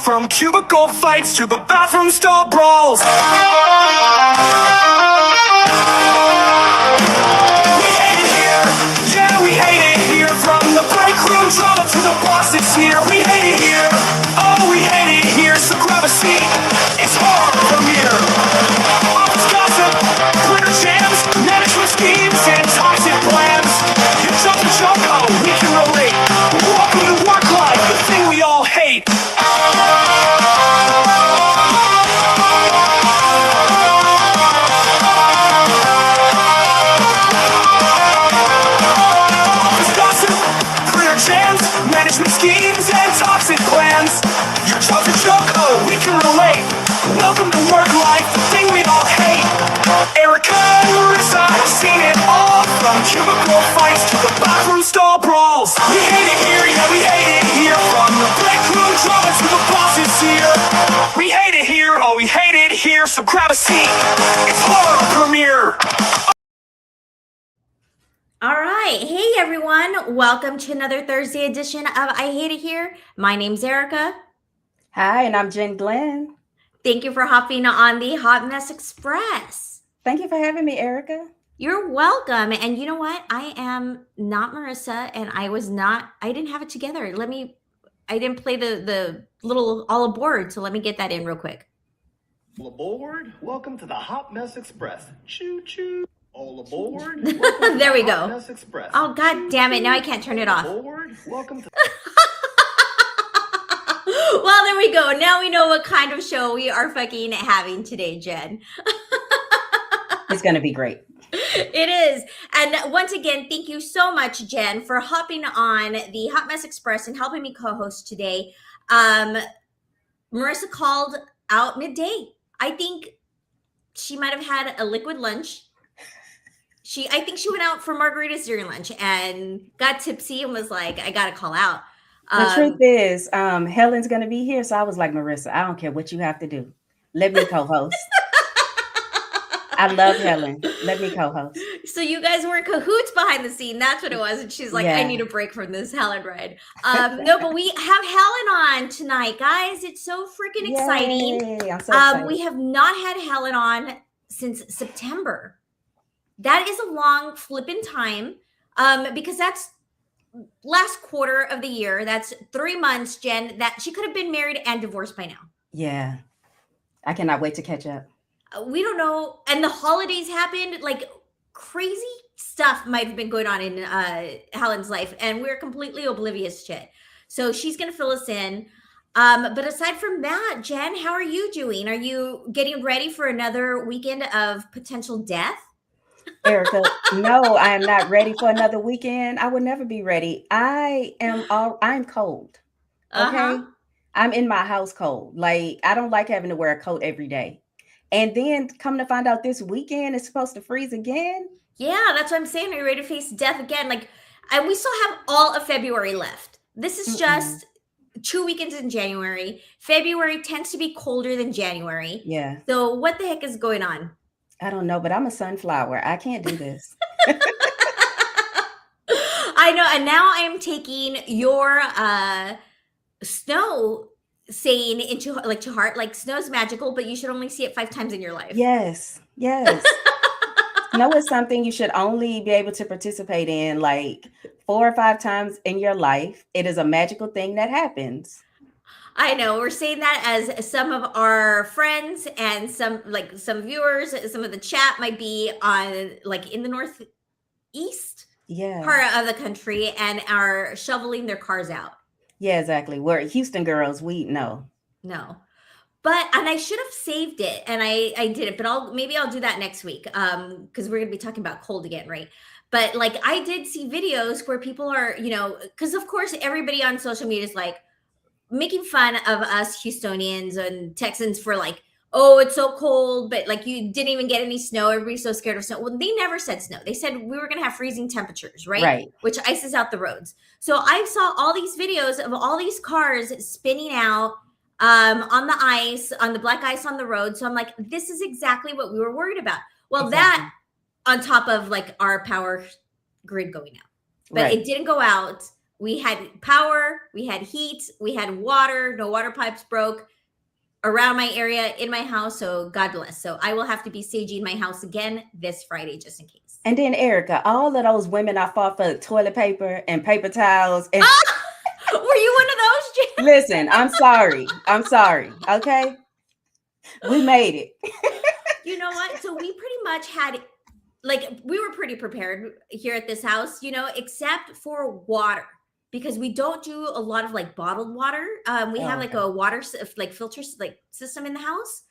From cubicle fights to the bathroom stall brawls. We hate it here, yeah, we hate it here. From the break room drama to the boss that's here. We hate it here, oh, we hate it here. So grab a seat, it's horror from here. Office gossip, Twitter jams, management schemes, and toxic plans. You jump the jump, oh, we can relate. Welcome to work life, the thing we all hate. Management schemes and toxic plans. Your job's a joke, oh, we can relate. Welcome to work life, the thing we all hate. Erika and Marissa have seen it all. From cubicle fights to the bathroom stall brawls. We hate it here, yeah, we hate it here. From the break room drama to the bosses here. We hate it here, oh, we hate it here. So grab a seat, it's horror premiere. All right. Hey, everyone. Welcome to another Thursday edition of I Hate It Here. My name's Erika. Hi, and I'm Jen Glenn. Thank you for hopping on the Hotmess Express. Thank you for having me, Erika. You're welcome. And you know what? I am not Marissa, and I didn't have it together. I didn't play the little all aboard, so let me get that in real quick. All aboard. Welcome to the Hotmess Express. Choo choo. All aboard. There we go. Hotmess Express. Oh, God damn it. Now I can't turn it off. Aboard. Welcome to Well, there we go. Now we know what kind of show we are fucking having today, Jen. It's going to be great. It is. And once again, thank you so much, Jen, for hopping on the Hotmess Express and helping me co-host today. Marissa called out midday. I think she might have had a liquid lunch. I think she went out for margaritas during lunch and got tipsy and was like, I got to call out. The truth is, Helen's going to be here. So I was like, Marissa, I don't care what you have to do. Let me co-host. I love Helen. Let me co-host. So you guys were in cahoots behind the scene. That's what it was. And she's like, Yeah. I need a break from this Helen ride. No, but we have Helen on tonight, guys. It's so freaking exciting. Yay, I'm so excited. We have not had Helen on since September. That is a long flipping time because that's last quarter of the year. That's 3 months, Jen, that she could have been married and divorced by now. Yeah. I cannot wait to catch up. We don't know. And the holidays happened. Like crazy stuff might have been going on in Helen's life. And we're completely oblivious to it. So she's going to fill us in. But aside from that, Jen, how are you doing? Are you getting ready for another weekend of potential death? Erika, no, I am not ready for another weekend. I would never be ready. I'm cold. Okay. Uh-huh. I'm in my house cold. Like, I don't like having to wear a coat every day. And then come to find out this weekend it's supposed to freeze again. Yeah, that's what I'm saying. Are you ready to face death again? And we still have all of February left. This is just 2 weekends in January. February tends to be colder than January. Yeah. So what the heck is going on? I don't know, but I'm a sunflower. I can't do this. I know. And now I am taking your snow saying into to heart. Like snow's magical, but you should only see it 5 times in your life. Yes. Snow is something you should only be able to participate in like 4 or 5 times in your life. It is a magical thing that happens. I know we're saying that as some of our friends and some viewers, some of the chat might be on in the northeast part of the country and are shoveling their cars out. Yeah, exactly. We're Houston girls. We know. No. And I should have saved it and I did it, but maybe I'll do that next week. Because we're gonna be talking about cold again, right? But I did see videos where people are, because of course everybody on social media is making fun of us Houstonians and Texans for oh, it's so cold, but you didn't even get any snow. Everybody's so scared of snow. Well, they never said snow. They said we were going to have freezing temperatures, right? Right. Which ices out the roads. So I saw all these videos of all these cars spinning out on the ice, on the black ice on the road. So I'm like, this is exactly what we were worried about. Well, that on top of our power grid going out, but it didn't go out. we had power, we had heat, we had water, no water pipes broke around my area in my house. So God bless. So I will have to be saging my house again this Friday, just in case. And then Erika, all of those women I fought for toilet paper and paper towels. And Were you one of those, Jen? listen, I'm sorry. Okay. We made it. You know what? So we pretty much had, like, we were pretty prepared here at this house, except for water, because we don't do a lot of like bottled water. We have like a water like filter like system in the house,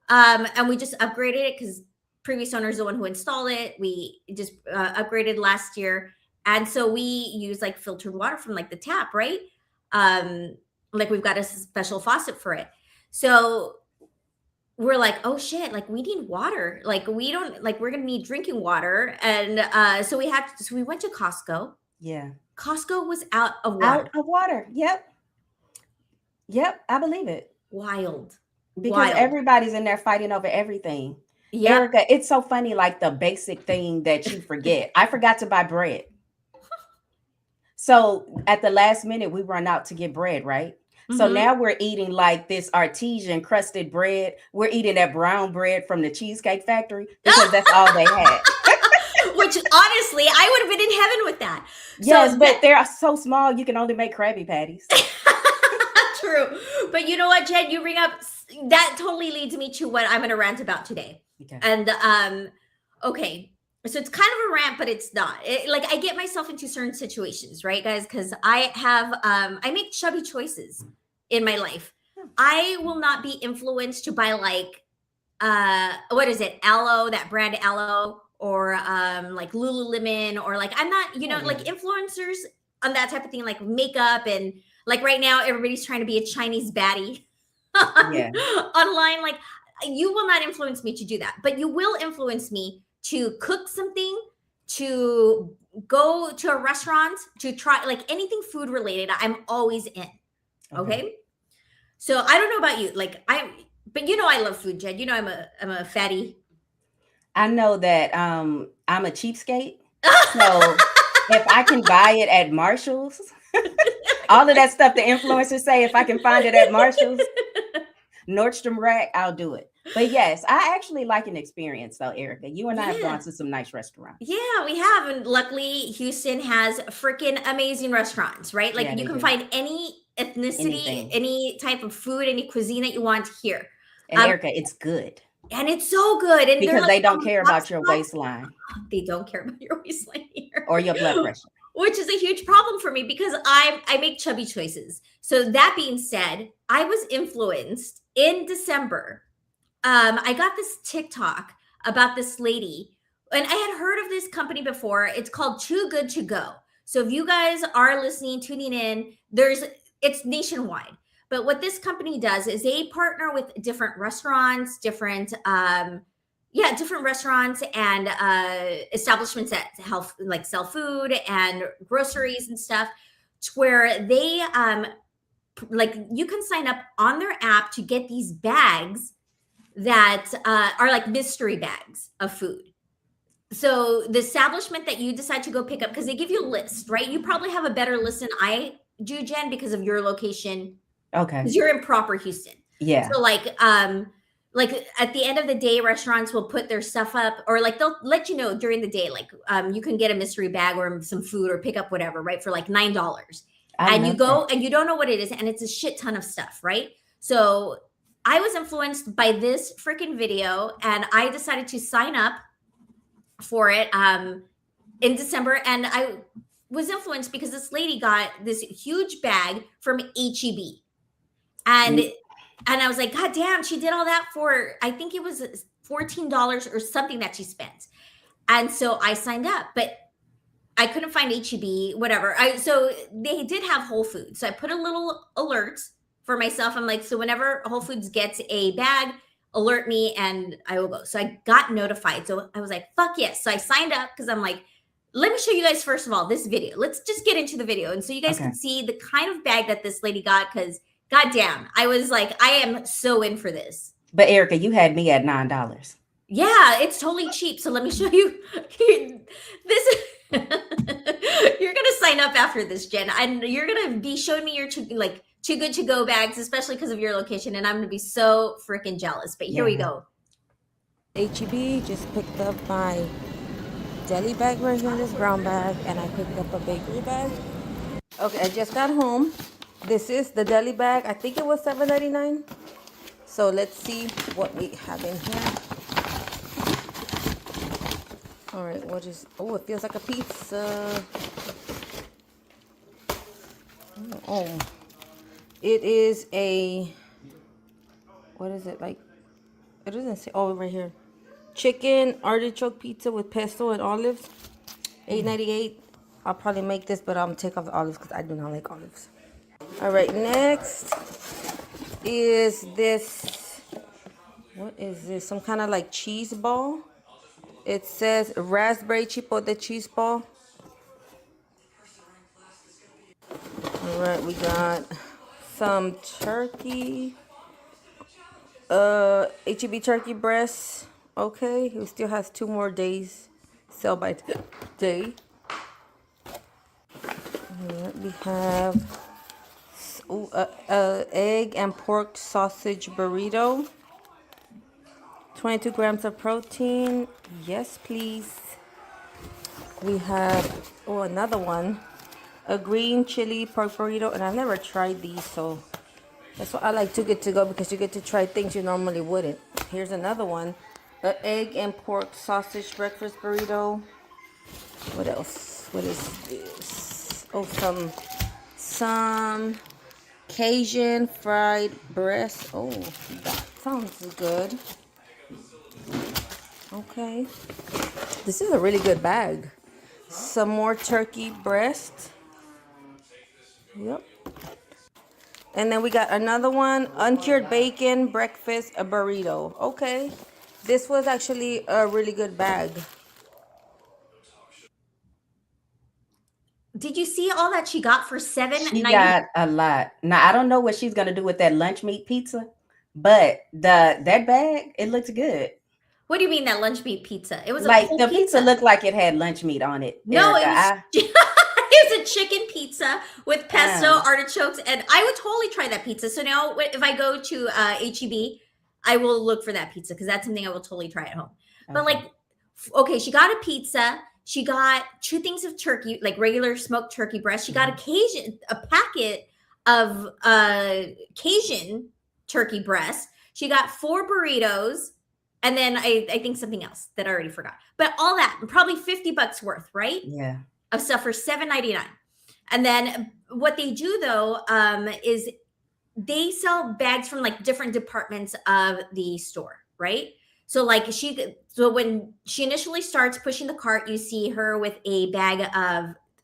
and we just upgraded it because previous owner is the one who installed it. We just upgraded last year, and so we use like filtered water from like the tap, right? Like we've got a special faucet for it. So we're like, oh shit, like we need water. Like we don't, like we're gonna need drinking water. And so we went to Costco. Yeah. Costco was out of water. Out of water. Yep. I believe it. Wild. Because everybody's in there fighting over everything. Yeah. Erika, it's so funny, like the basic thing that you forget. I forgot to buy bread. So at the last minute, we run out to get bread, right? So now we're eating like this artesian crusted bread. We're eating that brown bread from the Cheesecake Factory because that's all they had. Which honestly, I would have been in heaven with that. Yes, but they're so small, you can only make Krabby Patties. True. But you know what, Jen, you bring up, that totally leads me to what I'm going to rant about today. Okay. And, okay. So it's kind of a rant, but it's not. Like I get myself into certain situations, right, guys? Because I make chubby choices in my life. I will not be influenced to buy like, what is it? Aloe, that brand Aloe, or like Lululemon, or like, I'm not, like influencers on that type of thing, like makeup, and like right now, everybody's trying to be a Chinese baddie online. Like you will not influence me to do that, but you will influence me to cook something, to go to a restaurant, to try like anything food related. I'm always in. Okay. So I don't know about you. Like but I love food, Jen. I'm a fatty. I know that I'm a cheapskate. So if I can buy it at Marshall's, all of that stuff the influencers say, if I can find it at Marshall's, Nordstrom Rack, I'll do it. But yes, I actually like an experience though, Erika. You and I have gone to some nice restaurants. Yeah, we have. And luckily, Houston has freaking amazing restaurants, right? Like you can find any ethnicity, any type of food, any cuisine that you want here. And Erika, it's good. And it's so good. And because they don't care about your waistline. They don't care about your waistline here. Or your blood pressure. Which is a huge problem for me because I make chubby choices. So that being said, I was influenced in December. I got this TikTok about this lady, and I had heard of this company before. It's called Too Good to Go. So if you guys are listening, tuning in, it's nationwide. But what this company does is they partner with different restaurants, different restaurants and establishments that sell food and groceries and stuff, to where they you can sign up on their app to get these bags that are like mystery bags of food. So the establishment that you decide to go pick up, because they give you a list, right? You probably have a better list than I do, Jen, because of your location. Okay. Because you're in proper Houston. Yeah. So like at the end of the day, restaurants will put their stuff up, or like they'll let you know during the day, like you can get a mystery bag or some food or pick up whatever, right? For like $9. And you go and you don't know what it is. And it's a shit ton of stuff, right? So I was influenced by this freaking video, and I decided to sign up for it in December. And I was influenced because this lady got this huge bag from HEB. And I was like, God damn, she did all that for, I think it was $14 or something that she spent. And so I signed up, but I couldn't find HEB, whatever. So they did have Whole Foods. So I put a little alert for myself. I'm like, so whenever Whole Foods gets a bag, alert me and I will go. So I got notified. So I was like, fuck yes. So I signed up because I'm like, let me show you guys, first of all, this video. Let's just get into the video. And so you guys can see the kind of bag that this lady got, because goddamn, I was like, I am so in for this. But Erika, you had me at $9. Yeah, it's totally cheap. So let me show you. This You're gonna sign up after this, Jen, and you're gonna be showing me your too good to go bags, especially because of your location, and I'm gonna be so freaking jealous. But here we go. HEB, just picked up my deli bag right here in this brown bag, and I picked up a bakery bag. Okay, I just got home. This is the deli bag. I think it was $7.99. So let's see what we have in here. All right, oh, it feels like a pizza. Oh, it is what is it like? It doesn't say, oh, right here. Chicken artichoke pizza with pesto and olives, $8.98. I'll probably make this, but I'm gonna take off the olives because I do not like olives. All right, next is this. What is this? Some kind of like cheese ball. It says raspberry chipotle cheese ball. All right, we got some turkey. HEB turkey breast. Okay, it still has 2 more days. Sell by day. We have egg and pork sausage burrito. 22 grams of protein. Yes, please. We have, another one. A green chili pork burrito. And I've never tried these, so that's why I like to get to go, because you get to try things you normally wouldn't. Here's another one. An egg and pork sausage breakfast burrito. What else? What is this? Oh, some Cajun fried breast. Oh, that sounds good. Okay. This is a really good bag. Some more turkey breast. Yep. And then we got another one, uncured bacon breakfast a burrito. Okay. This was actually a really good bag. Did you see all that she got for $7.90? She got a lot. Now I don't know what she's gonna do with that lunch meat pizza, but that bag, it looks good. What do you mean that lunch meat pizza? It was like the pizza looked like it had lunch meat on it. No, Erika, it was it was a chicken pizza with pesto, artichokes, and I would totally try that pizza. So now if I go to HEB, I will look for that pizza because that's something I will totally try at home. Okay. But okay, she got a pizza. She got 2 things of turkey, like regular smoked turkey breast. She got a packet of Cajun turkey breast. She got 4 burritos, and then I think something else that I already forgot. But all that, probably $50 worth, right? Yeah. Of stuff for $7.99. And then what they do though is they sell bags from like different departments of the store, right? So when she initially starts pushing the cart, you see her with a bag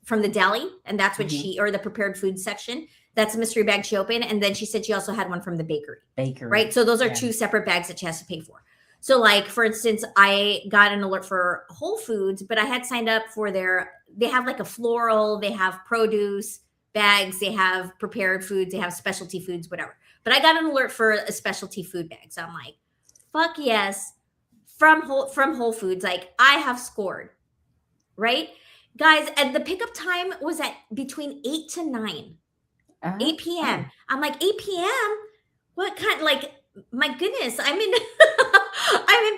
from the deli, and that's what or the prepared food section. That's a mystery bag she opened, and then she said she also had one from the bakery. Right? So those are 2 separate bags that she has to pay for. So like, for instance, I got an alert for Whole Foods, but I had signed up for they have like a floral, they have produce bags, they have prepared foods, they have specialty foods, whatever. But I got an alert for a specialty food bag. So I'm like, fuck yes, from Whole Foods, like I have scored, right? Guys, and the pickup time was at between 8 to 9, 8 p.m. I'm like, 8 p.m.? What kind, like, my goodness, I'm in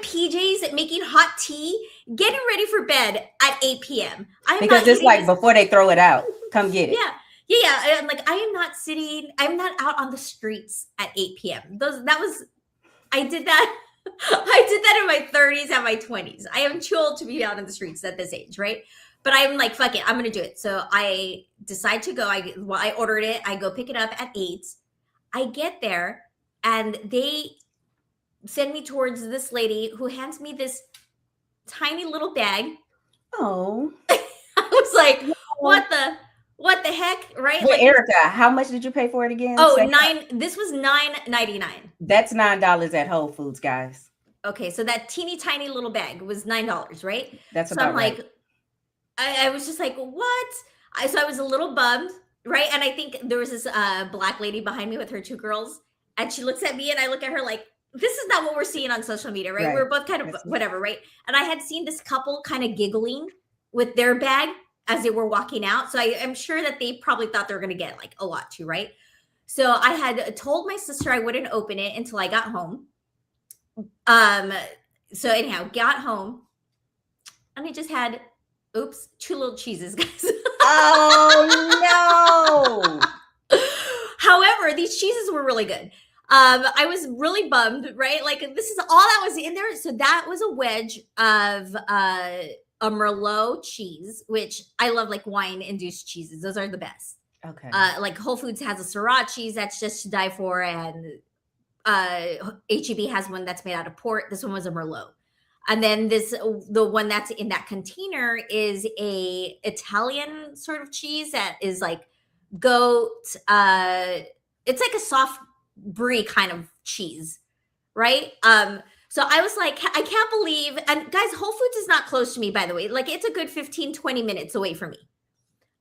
PJs making hot tea, getting ready for bed at 8 p.m. Because it's like before they throw it out, come get it. Yeah. I'm like, I'm not out on the streets at 8 p.m. I did that in my 30s and my 20s. I am too old to be out on the streets at this age, right? But I'm like, fuck it, I'm gonna do it. So I decide to go. I ordered it. I go pick it up at 8. I get there and they send me towards this lady who hands me this tiny little bag. Oh. I was like, what the heck, right? Well, like, Erika, how much did you pay for it again? Oh, this was $9.99. That's $9 at Whole Foods, guys. Okay, so that teeny tiny little bag was $9, right? That's about right. Like, I was just like, what? So I was a little bummed, right? And I think there was this black lady behind me with her 2 girls, and she looks at me and I look at her like, this is not what we're seeing on social media, right? We're both kind of whatever, right? And I had seen this couple kind of giggling with their bag as they were walking out. So I'm sure that they probably thought they were going to get like a lot too, right? So I had told my sister I wouldn't open it until I got home. So anyhow, got home and I just had, 2 little cheeses, guys. Oh no. However, these cheeses were really good. I was really bummed, right? Like this is all that was in there. So that was a wedge of a Merlot cheese, which I love, like wine-induced cheeses. Those are the best. Okay. Like Whole Foods has a Syrah cheese that's just to die for, and HEB has one that's made out of port. This one was a Merlot. And then the one that's in that container is a Italian sort of cheese that is like goat. It's like a soft brie kind of cheese, right? So I was like, I can't believe, and guys, Whole Foods is not close to me, by the way. Like it's a good 15, 20 minutes away from me.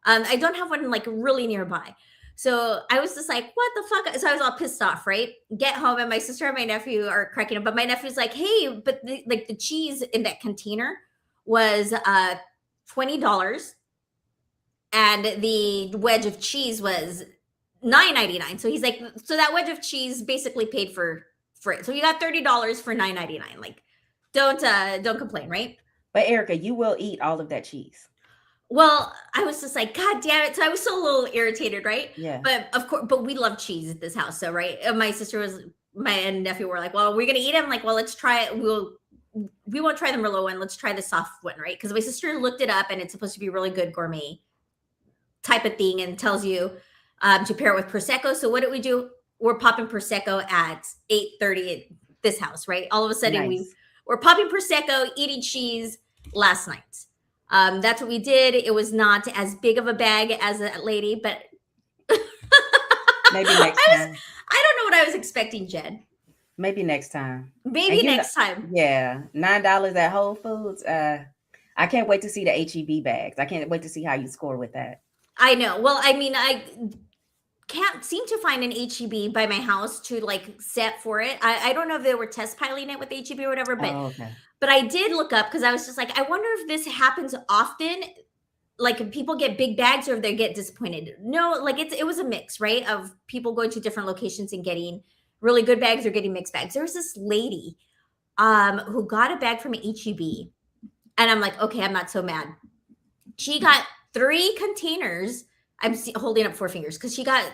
I don't have one like really nearby. So I was just like, what the fuck? So I was all pissed off, right? Get home and my sister and my nephew are cracking up. But my nephew's like, hey, but the cheese in that container was $20. And the wedge of cheese was $9.99. So he's like, so that wedge of cheese basically paid for it. So you got $30 for $9.99. Like, don't complain, right? But Erika, you will eat all of that cheese. Well, I was just like, God damn it. So I was still a little irritated, right? Yeah. But of course, but we love cheese at this house. So, right. And my nephew were like, well, we're going to eat it. I'm like, well, let's try it. We won't try the Merlot one. Let's try the soft one, right? Because my sister looked it up and it's supposed to be really good gourmet type of thing and tells you to pair it with Prosecco. So what did we do? We're popping Prosecco at 8:30 at this house, right? All of a sudden Nice. we're popping Prosecco, eating cheese last night. That's what we did. It was not as big of a bag as a lady, but Maybe next time. I don't know what I was expecting, Jen. Maybe next time. Maybe next time. Yeah. $9 at Whole Foods. I can't wait to see the HEB bags. I can't wait to see how you score with that. I know. Well, I mean, I can't seem to find an HEB by my house to like set for it. I don't know if they were test piloting it with HEB or whatever, but okay. But I did look up because I was just like, I wonder if this happens often. Like if people get big bags or if they get disappointed. No, like it was a mix, right? Of people going to different locations and getting really good bags or getting mixed bags. There was this lady who got a bag from HEB. And I'm like, okay, I'm not so mad. She got 3 containers. I'm holding up 4 fingers because she got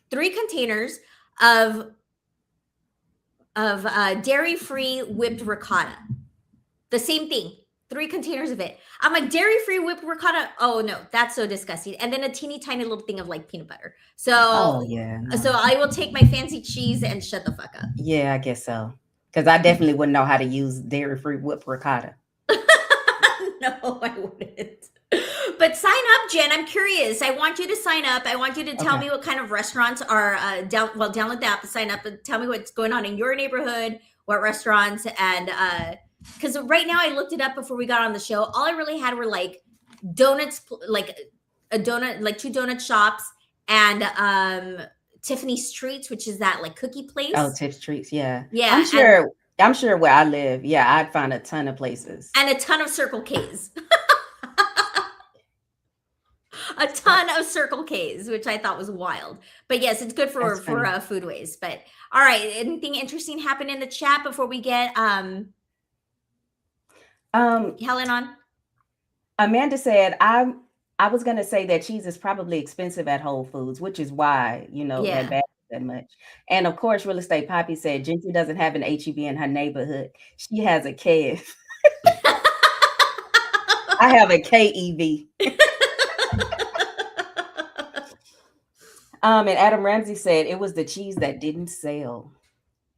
3 containers of dairy-free whipped ricotta. The same thing. 3 containers of it. I'm like, dairy-free whipped ricotta? Oh no, that's so disgusting. And then a teeny tiny little thing of like peanut butter. So No. So I will take my fancy cheese and shut the fuck up. Yeah, I guess so. Because I definitely wouldn't know how to use dairy-free whipped ricotta. No, I wouldn't. But sign up, Jen. I'm curious. I want you to sign up. I want you to tell me what kind of restaurants are download the app, sign up, and tell me what's going on in your neighborhood, what restaurants, and because right now I looked it up before we got on the show. All I really had were like donuts, like a donut, like 2 donut shops, and Tiffany's Treats, which is that like cookie place. Oh, Tiff's Treats, yeah. Yeah. I'm sure where I live, yeah, I'd find a ton of places. And a ton of Circle K's. A ton of Circle K's, which I thought was wild. But yes, it's good for foodways. But all right, anything interesting happened in the chat before we get Helen on? Amanda said, I was gonna say that cheese is probably expensive at Whole Foods, which is why, that bag that much. And of course, Real Estate Poppy said Genty doesn't have an HEB in her neighborhood. She has a KF. I have a KEV. And Adam Ramsey said it was the cheese that didn't sell.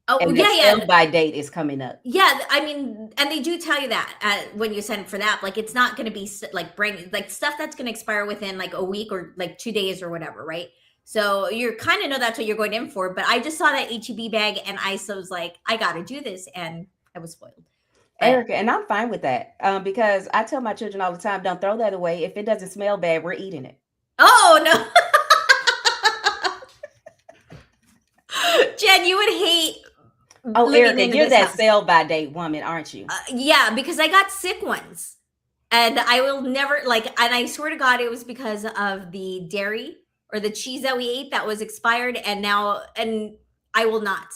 Oh, and yeah. Sell by date is coming up. Yeah, I mean, and they do tell you that when you sign up for that, like it's not going to be like brand like stuff that's going to expire within like a week or like 2 days or whatever, right? So you kind of know that's what you're going in for. But I just saw that HEB bag and I was like, I got to do this, and I was spoiled. Erika, and I'm fine with that because I tell my children all the time, don't throw that away. If it doesn't smell bad, we're eating it. Oh no. Jen, you would hate. Oh, Erika, you're that sell by date woman, aren't you? Yeah, because I got sick ones. And I will never and I swear to God, it was because of the dairy or the cheese that we ate that was expired. And I will not.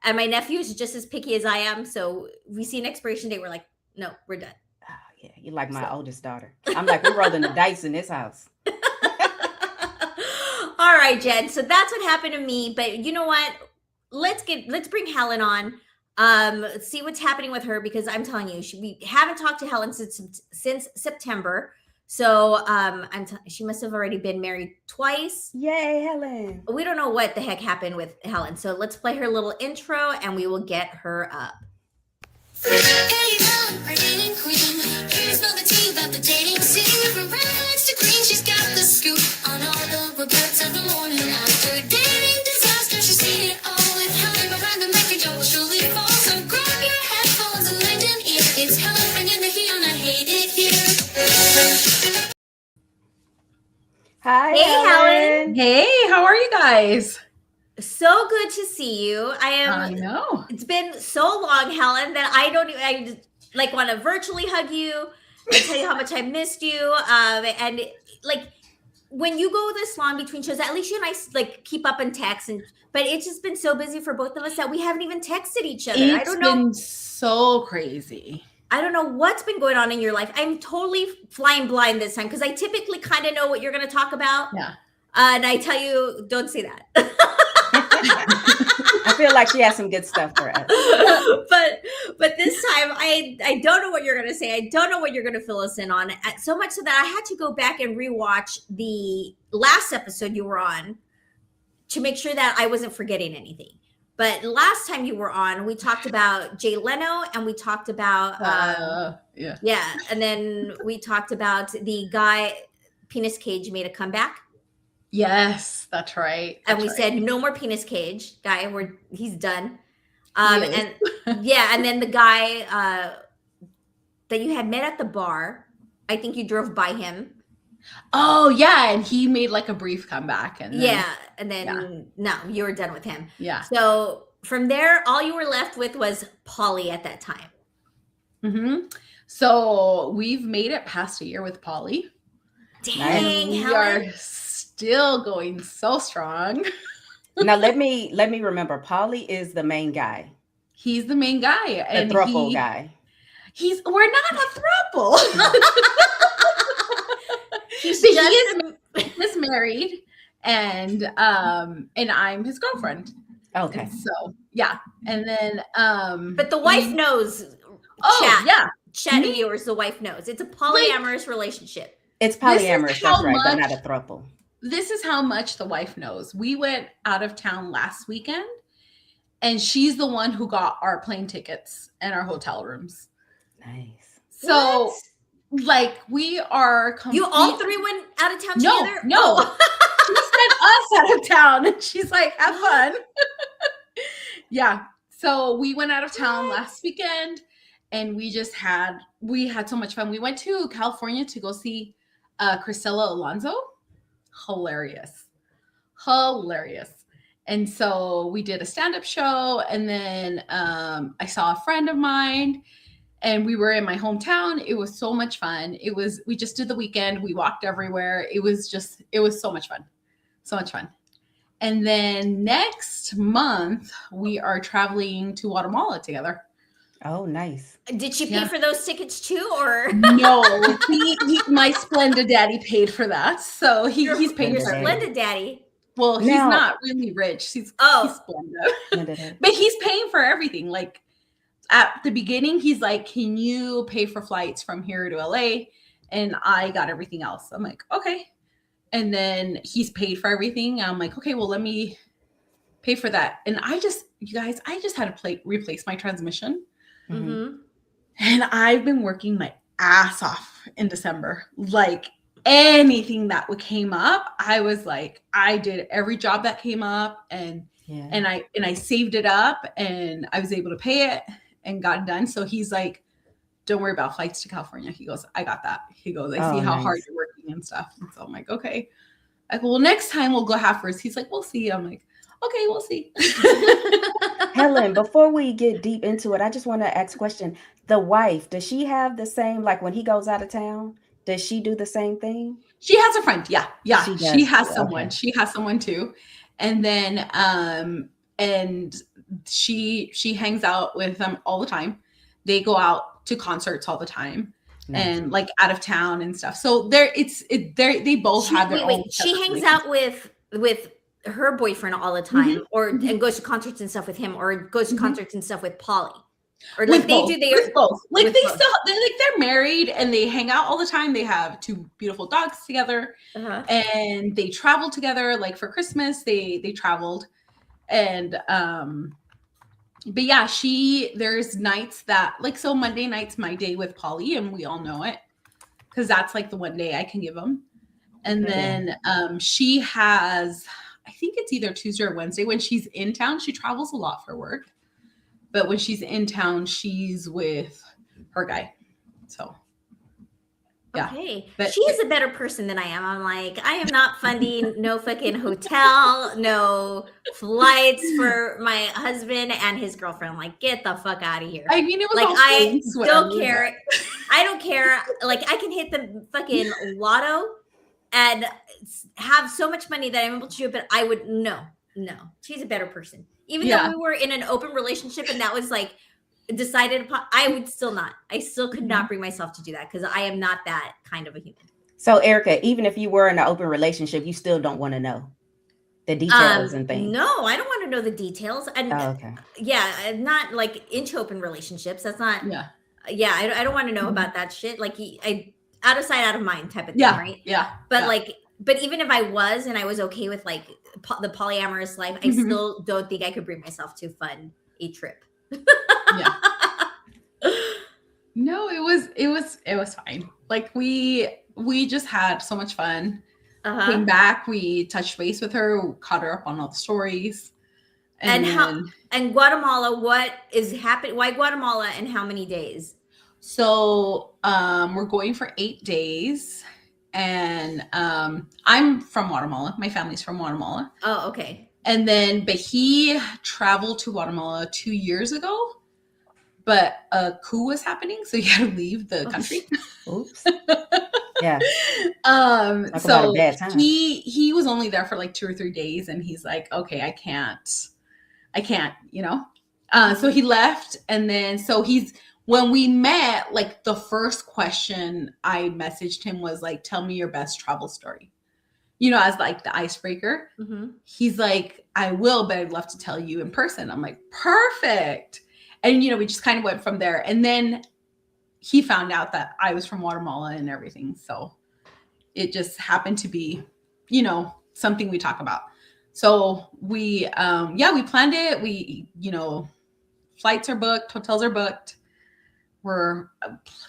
And my nephew is just as picky as I am. So we see an expiration date. We're like, no, we're done. Oh, yeah, you're like my oldest daughter. I'm like, we're rolling the dice in this house. All right, Jen. So that's what happened to me. But you know what? Let's bring Helen on. See what's happening with her, because I'm telling you, we haven't talked to Helen since September. So she must have already been married twice. Yay, Helen. We don't know what the heck happened with Helen. So let's play her little intro and we will get her up. Hey, Helen, our dating queen. Here's all the tea about the dating scene. From rags to green, she's got the scoop on all the regrets of the morning after dating disaster. She's seen it all with Helen behind the mic, and Joe will surely fall. So grab your headphones and lend an ear. It's Helen bringing the heat on I Hate It Here. Hi, Hey, Helen. Hey, how are you guys? So good to see you. I know. It's been so long, Helen, that I just, like, want to virtually hug you and tell you how much I missed you. And like, when you go this long between shows, at least you and I like keep up in text, but it's just been so busy for both of us that we haven't even texted each other. I don't know. It's been so crazy. I don't know what's been going on in your life. I'm totally flying blind this time because I typically kind of know what you're going to talk about. Yeah. And I tell you, don't say that. I feel like she has some good stuff for us. but this time I don't know what you're going to say. I don't know what you're going to fill us in on. So much so that I had to go back and rewatch the last episode you were on to make sure that I wasn't forgetting anything. But last time you were on, we talked about Jay Leno, and we talked about and then we talked about the guy Penis Cage made a comeback. Yes, that's right. And we said no more Penis Cage guy. He's done. And and then the guy that you had met at the bar, I think you drove by him. Oh yeah, and he made like a brief comeback, and then, no, you were done with him. Yeah. So from there, all you were left with was Polly at that time. Mm-hmm. So we've made it past a year with Polly. Dang, we Helen. are still going so strong. Now let me remember. Polly is the main guy. He's the main guy, The throuple guy. We're not a throuple. He is married, and I'm his girlfriend. Okay. So yeah, and then But the wife knows. Chat viewers, the wife knows. It's a polyamorous relationship. It's polyamorous, that's right, but not a throuple. This is how much the wife knows. We went out of town last weekend, and she's the one who got our plane tickets and our hotel rooms. Nice. So What? like we are You all three went out of town together? No. She sent us out of town, and she's like, have fun. Yeah. So we went out of town last weekend, and we had so much fun. We went to California to go see Cristela Alonso. Hilarious. And so we did a stand-up show, and then I saw a friend of mine, and we were in my hometown. It was so much fun. We just did the weekend. We walked everywhere. It was so much fun. So much fun. And then next month we are traveling to Guatemala together. Oh, nice. Did she pay for those tickets too, or No, my splendid daddy paid for that. So he's paying your for it. splendid daddy? Well, he's Now- not really rich. He's splendid. But he's paying for everything. Like at the beginning, he's like, can you pay for flights from here to LA? And I got everything else. I'm like, okay. And then he's paid for everything. I'm like, okay, well, let me pay for that. And I just had to replace my transmission. Mm-hmm. And I've been working my ass off in December. Like anything that came up, I was like, I did every job that came up, and I saved it up, and I was able to pay it and got it done. So he's like, don't worry about flights to California. He goes, I got that. He goes, I see how hard you're working and stuff. And so I'm like, okay. I go, well, next time we'll go half first. He's like, we'll see. I'm like, okay, we'll see. Helen, before we get deep into it, I just want to ask a question. The wife, does she have the same, like when he goes out of town, does she do the same thing? She has a friend. Yeah. She She does has too. someone. Okay. She has someone too. And then and she hangs out with them all the time. They go out to concerts all the time. Nice. And like out of town and stuff. So they both have their own. She hangs out with her boyfriend all the time, and goes to concerts and stuff with him, or goes to concerts and stuff with Polly, or like with they both. do their With both. Like with they both. still they're married and they hang out all the time. They have 2 beautiful dogs together, and they travel together. Like for Christmas, they traveled, and but yeah, there's nights that like, so Monday night's my day with Polly, and we all know it because that's like the one day I can give them. And then she has, I think it's either Tuesday or Wednesday when she's in town. She travels a lot for work, but when she's in town, she's with her guy. So yeah. Okay. But She is a better person than I am. I'm like, I am not funding no fucking hotel, no flights for my husband and his girlfriend. Like, get the fuck out of here. I mean, it was Like, all I friends, don't whatever, care. I don't care. Like, I can hit the fucking lotto and have so much money that I'm able to do it, but I would, no. She's a better person. Even though we were in an open relationship and that was like decided upon, I would still not. I still could not bring myself to do that because I am not that kind of a human. So, Erika, even if you were in an open relationship, you still don't want to know the details and things. No, I don't want to know the details. And okay. yeah, I'm not like into open relationships. That's not. Yeah. I don't want to know about that shit. Like I out of sight, out of mind type of thing, right? Yeah. But but even if I was and I was okay with like the polyamorous life, I still don't think I could bring myself to fund a trip. Yeah. No, it was fine. Like we just had so much fun. Came back, we touched base with her, caught her up on all the stories. And Guatemala, what is happening? Why Guatemala and how many days? So we're going for 8 days. And I'm from Guatemala. My family's from Guatemala. Oh, okay. And then, but he traveled to Guatemala 2 years ago, but a coup was happening, so he had to leave the country. Oops. Yeah. So about a bad time. he was only there for like 2 or 3 days, and he's like, okay, I can't, you know. So he left, and then when we met, like the first question I messaged him was like, tell me your best travel story. You know, as like the icebreaker. He's like, I will, but I'd love to tell you in person. I'm like, perfect. And, you know, we just kind of went from there. And then he found out that I was from Guatemala and everything. So it just happened to be, you know, something we talk about. So we planned it. We, you know, flights are booked, hotels are booked.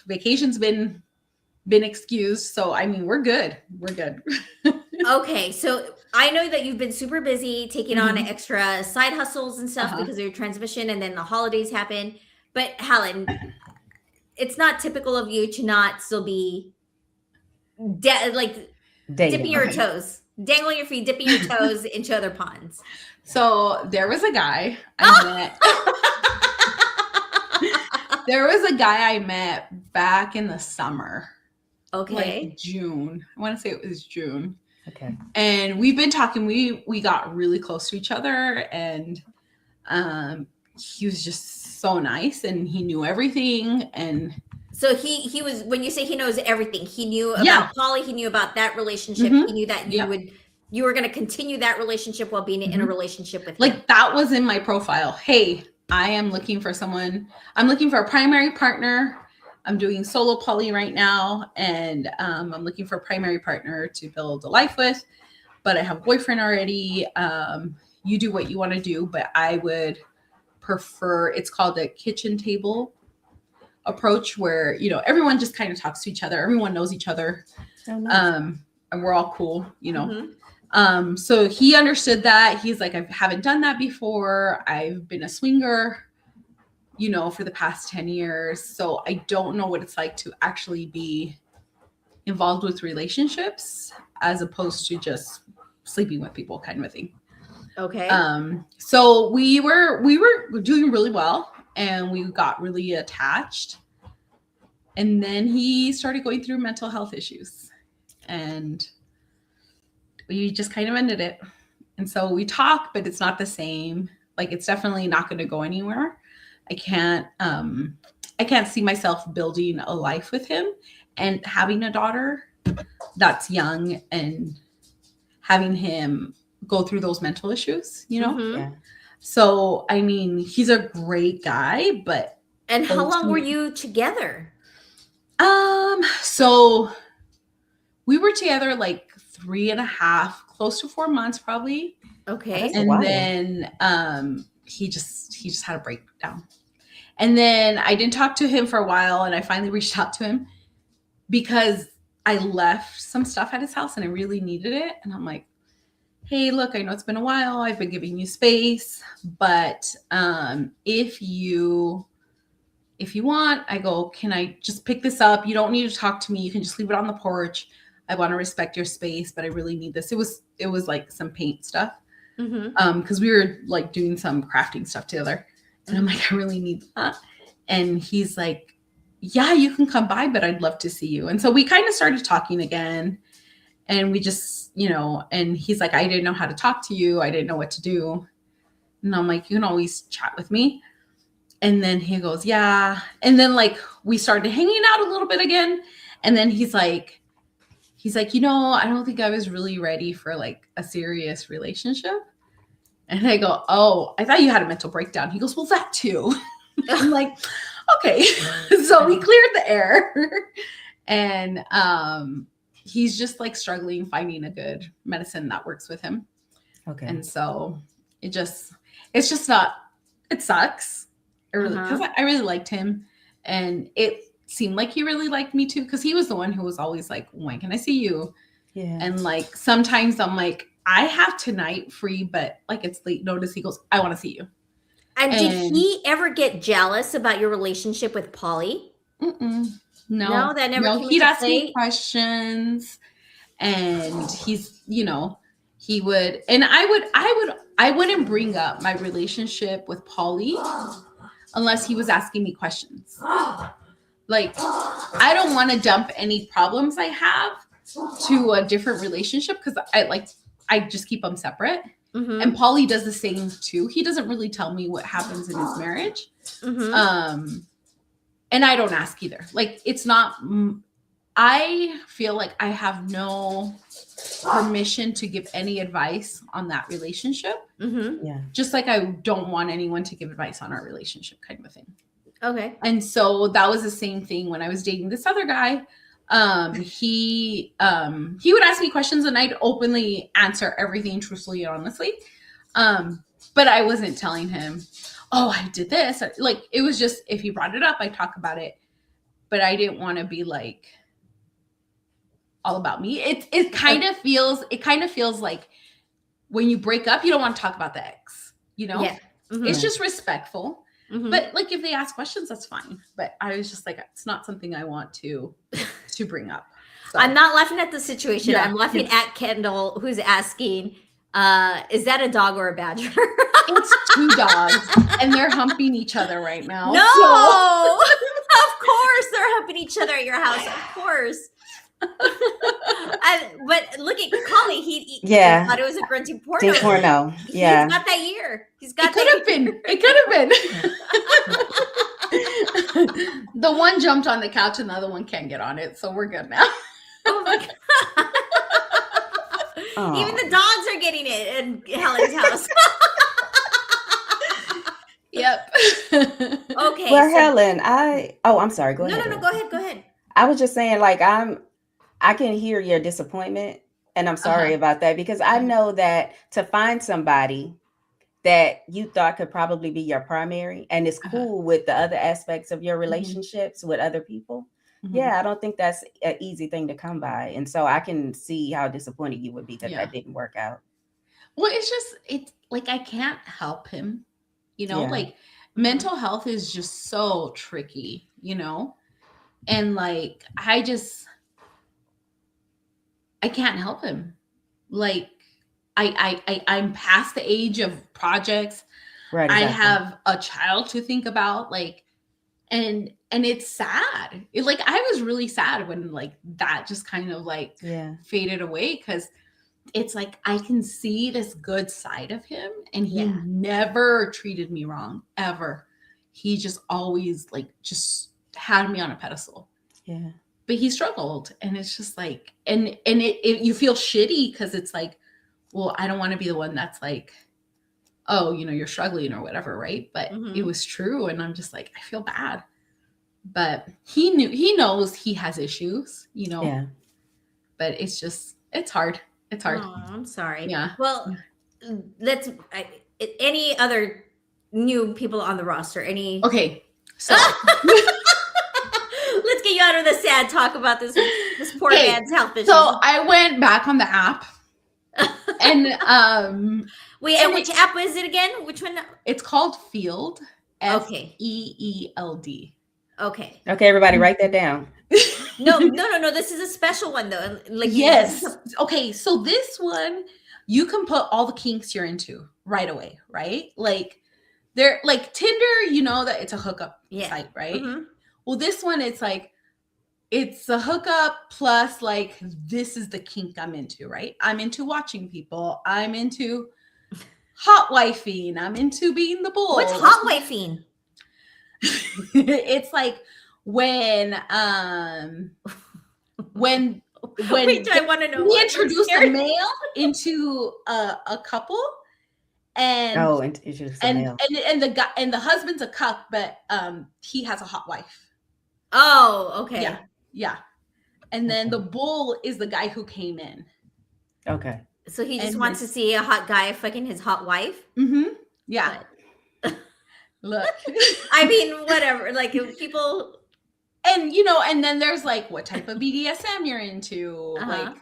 Vacation's been excused. So, I mean, we're good. Okay, so I know that you've been super busy taking on extra side hustles and stuff because of your transmission, and then the holidays happen. But Helen, it's not typical of you to not still be dipping your toes, dangling your feet, dipping your toes into other ponds. So there was a guy I met. There was a guy I met back in the summer. Okay. Like June. I want to say it was June. Okay. And we've been talking. We got really close to each other, and he was just so nice, and he knew everything. And so he was, when you say he knows everything, he knew about Polly, he knew about that relationship. He knew that you were going to continue that relationship while being in a relationship with him. Like that was in my profile. Hey, I am looking for someone. I'm looking for a primary partner. I'm doing solo poly right now, and I'm looking for a primary partner to build a life with, but I have a boyfriend already. You do what you want to do, but I would prefer, it's called a kitchen table approach, where, you know, everyone just kind of talks to each other. Everyone knows each other. Oh, nice. And we're all cool, you know. So he understood that. He's like, I haven't done that before. I've been a swinger, you know, for the past 10 years. So I don't know what it's like to actually be involved with relationships as opposed to just sleeping with people kind of a thing. Okay. So we were doing really well, and we got really attached. And then he started going through mental health issues, and we just kind of ended it. And so we talk, but it's not the same. Like, it's definitely not going to go anywhere. I can't see myself building a life with him and having a daughter that's young and having him go through those mental issues, you know? Mhm. Yeah. So, I mean, he's a great guy, but And how long were you together? So we were together like 3.5, close to 4 months probably. Okay. That's a And while. then he just had a breakdown. And then I didn't talk to him for a while, and I finally reached out to him because I left some stuff at his house and I really needed it. And I'm like, hey, look, I know it's been a while. I've been giving you space, but if you want, I go, can I just pick this up? You don't need to talk to me. You can just leave it on the porch. I want to respect your space, but I really need this. It was like some paint stuff. Mm-hmm. Because we were like doing some crafting stuff together. And I'm like, I really need that. And he's like, yeah, you can come by, but I'd love to see you. And so we kind of started talking again. And we just, and he's like, I didn't know how to talk to you. I didn't know what to do. And I'm like, you can always chat with me. And then he goes, yeah. And then like we started hanging out a little bit again. And then he's like, I don't think I was really ready for like a serious relationship. And I go, oh, I thought you had a mental breakdown. He goes, well, that too. I'm like, okay. So we cleared the air. And he's just like struggling finding a good medicine that works with him. Okay. And so it's just not, it sucks. Because I really liked him. And it seemed like he really liked me too. Because he was the one who was always like, when can I see you? Yeah. And like sometimes I'm like, I have tonight free, but like it's late notice. He goes, I want to see you. And did he ever get jealous about your relationship with Polly? No, that never came he'd into ask me play? questions, and he's, he would, and I wouldn't bring up my relationship with Polly unless he was asking me questions. Like, I don't want to dump any problems I have to a different relationship because I just keep them separate. Mm-hmm. And Polly does the same too. He doesn't really tell me what happens in his marriage. Mm-hmm. And I don't ask either. Like, it's not, I feel like I have no permission to give any advice on that relationship. Mm-hmm. Yeah. Just like I don't want anyone to give advice on our relationship, kind of a thing. Okay. And so that was the same thing when I was dating this other guy. He would ask me questions and I'd openly answer everything truthfully and honestly. But I wasn't telling him, oh, I did this. Like, it was just, if he brought it up, I talk about it. But I didn't want to be like all about me. It kind of feels like when you break up, you don't want to talk about the ex, Yeah. Mm-hmm. It's just respectful. Mm-hmm. But like, if they ask questions, that's fine. But I was just like, it's not something I want to bring up. So. I'm not laughing at the situation. Yeah. I'm laughing at Kendall, who's asking, is that a dog or a badger? It's 2 dogs, and they're humping each other right now. No, so. Of course they're humping each other at your house. Of course. But look at Collie. He thought it was a grunting porno. Porno. Yeah. He's got that year. He's got. It could have been. It could have been. The one jumped on the couch, and the other one can't get on it, so we're good now. Oh my god. Oh. Even the dogs are getting it in Helen's house. Yep. Okay. Well, Helen, I'm sorry. Go ahead. No. Go ahead. I was just saying, like, I can hear your disappointment, and I'm sorry about that, because I know that to find somebody that you thought could probably be your primary and is cool with the other aspects of your relationships with other people. Yeah, I don't think that's an easy thing to come by. And so I can see how disappointed you would be that didn't work out. Well, it's like, I can't help him, like, mental health is just so tricky, and like, I can't help him. Like, I'm past the age of projects. Right. I Exactly. have a child to think about, like, and it's sad. Like, I was really sad when like that just kind of like faded away, because it's like I can see this good side of him, and he never treated me wrong, ever. He just always like just had me on a pedestal. Yeah. But he struggled, and it's just like, and it you feel shitty, because it's like, well, I don't want to be the one that's like, oh, you know, you're struggling or whatever, right? But it was true, and I'm just like, I feel bad. But he knows he has issues, you know. Yeah. But it's just, it's hard. It's hard. Oh, I'm sorry. Yeah. Well, any other new people on the roster? Any? Okay. So let's get you out of the sad talk about this poor man's health issues. So I went back on the app, and wait, and which app is it again? Which one? It's called Field. Okay. FEELD. Okay. Okay, everybody, write that down. No. This is a special one though. Like, yes. Okay, so this one you can put all the kinks you're into right away, right? Like, they're like Tinder, you know that it's a hookup site, right? Well, this one, it's like, it's a hookup plus like, this is the kink I'm into, right? I'm into watching people. I'm into hot wifing. I'm into being the bull. What's hot wifing? It's like when wait, I want to know. We introduce a male into a couple, and the guy and the husband's a cuck, but he has a hot wife. Oh, okay. Yeah. And then the bull is the guy who came in. Okay. So he just wants to see a hot guy fucking his hot wife? Yeah. Look. I mean, whatever. Like, people... And, you know, and then there's like, what type of BDSM you're into? Like,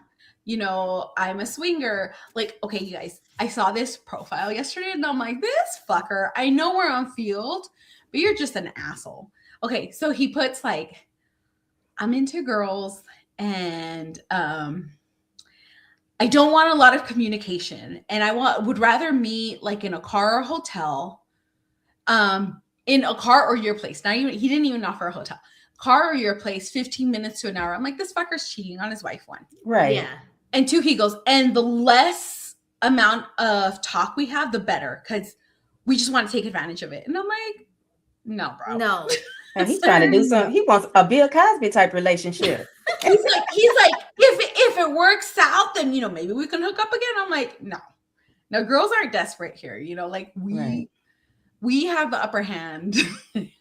you know, I'm a swinger. Like, okay, you guys, I saw this profile yesterday, and I'm like, this fucker, I know we're on Field, but you're just an asshole. Okay, so he puts like, I'm into girls, and I don't want a lot of communication, and would rather meet like in a car or a hotel, in a car or your place. He didn't even offer a hotel. Car or your place, 15 minutes to an hour. I'm like, this fucker's cheating on his wife, one. Right. Yeah. And two, he goes, and the less amount of talk we have, the better, because we just want to take advantage of it. And I'm like, no, bro. No. And he's trying to do something. He wants a Bill Cosby type relationship. he's like, if it works out, then, you know, maybe we can hook up again. I'm like, no, girls aren't desperate here. You know, like we have the upper hand.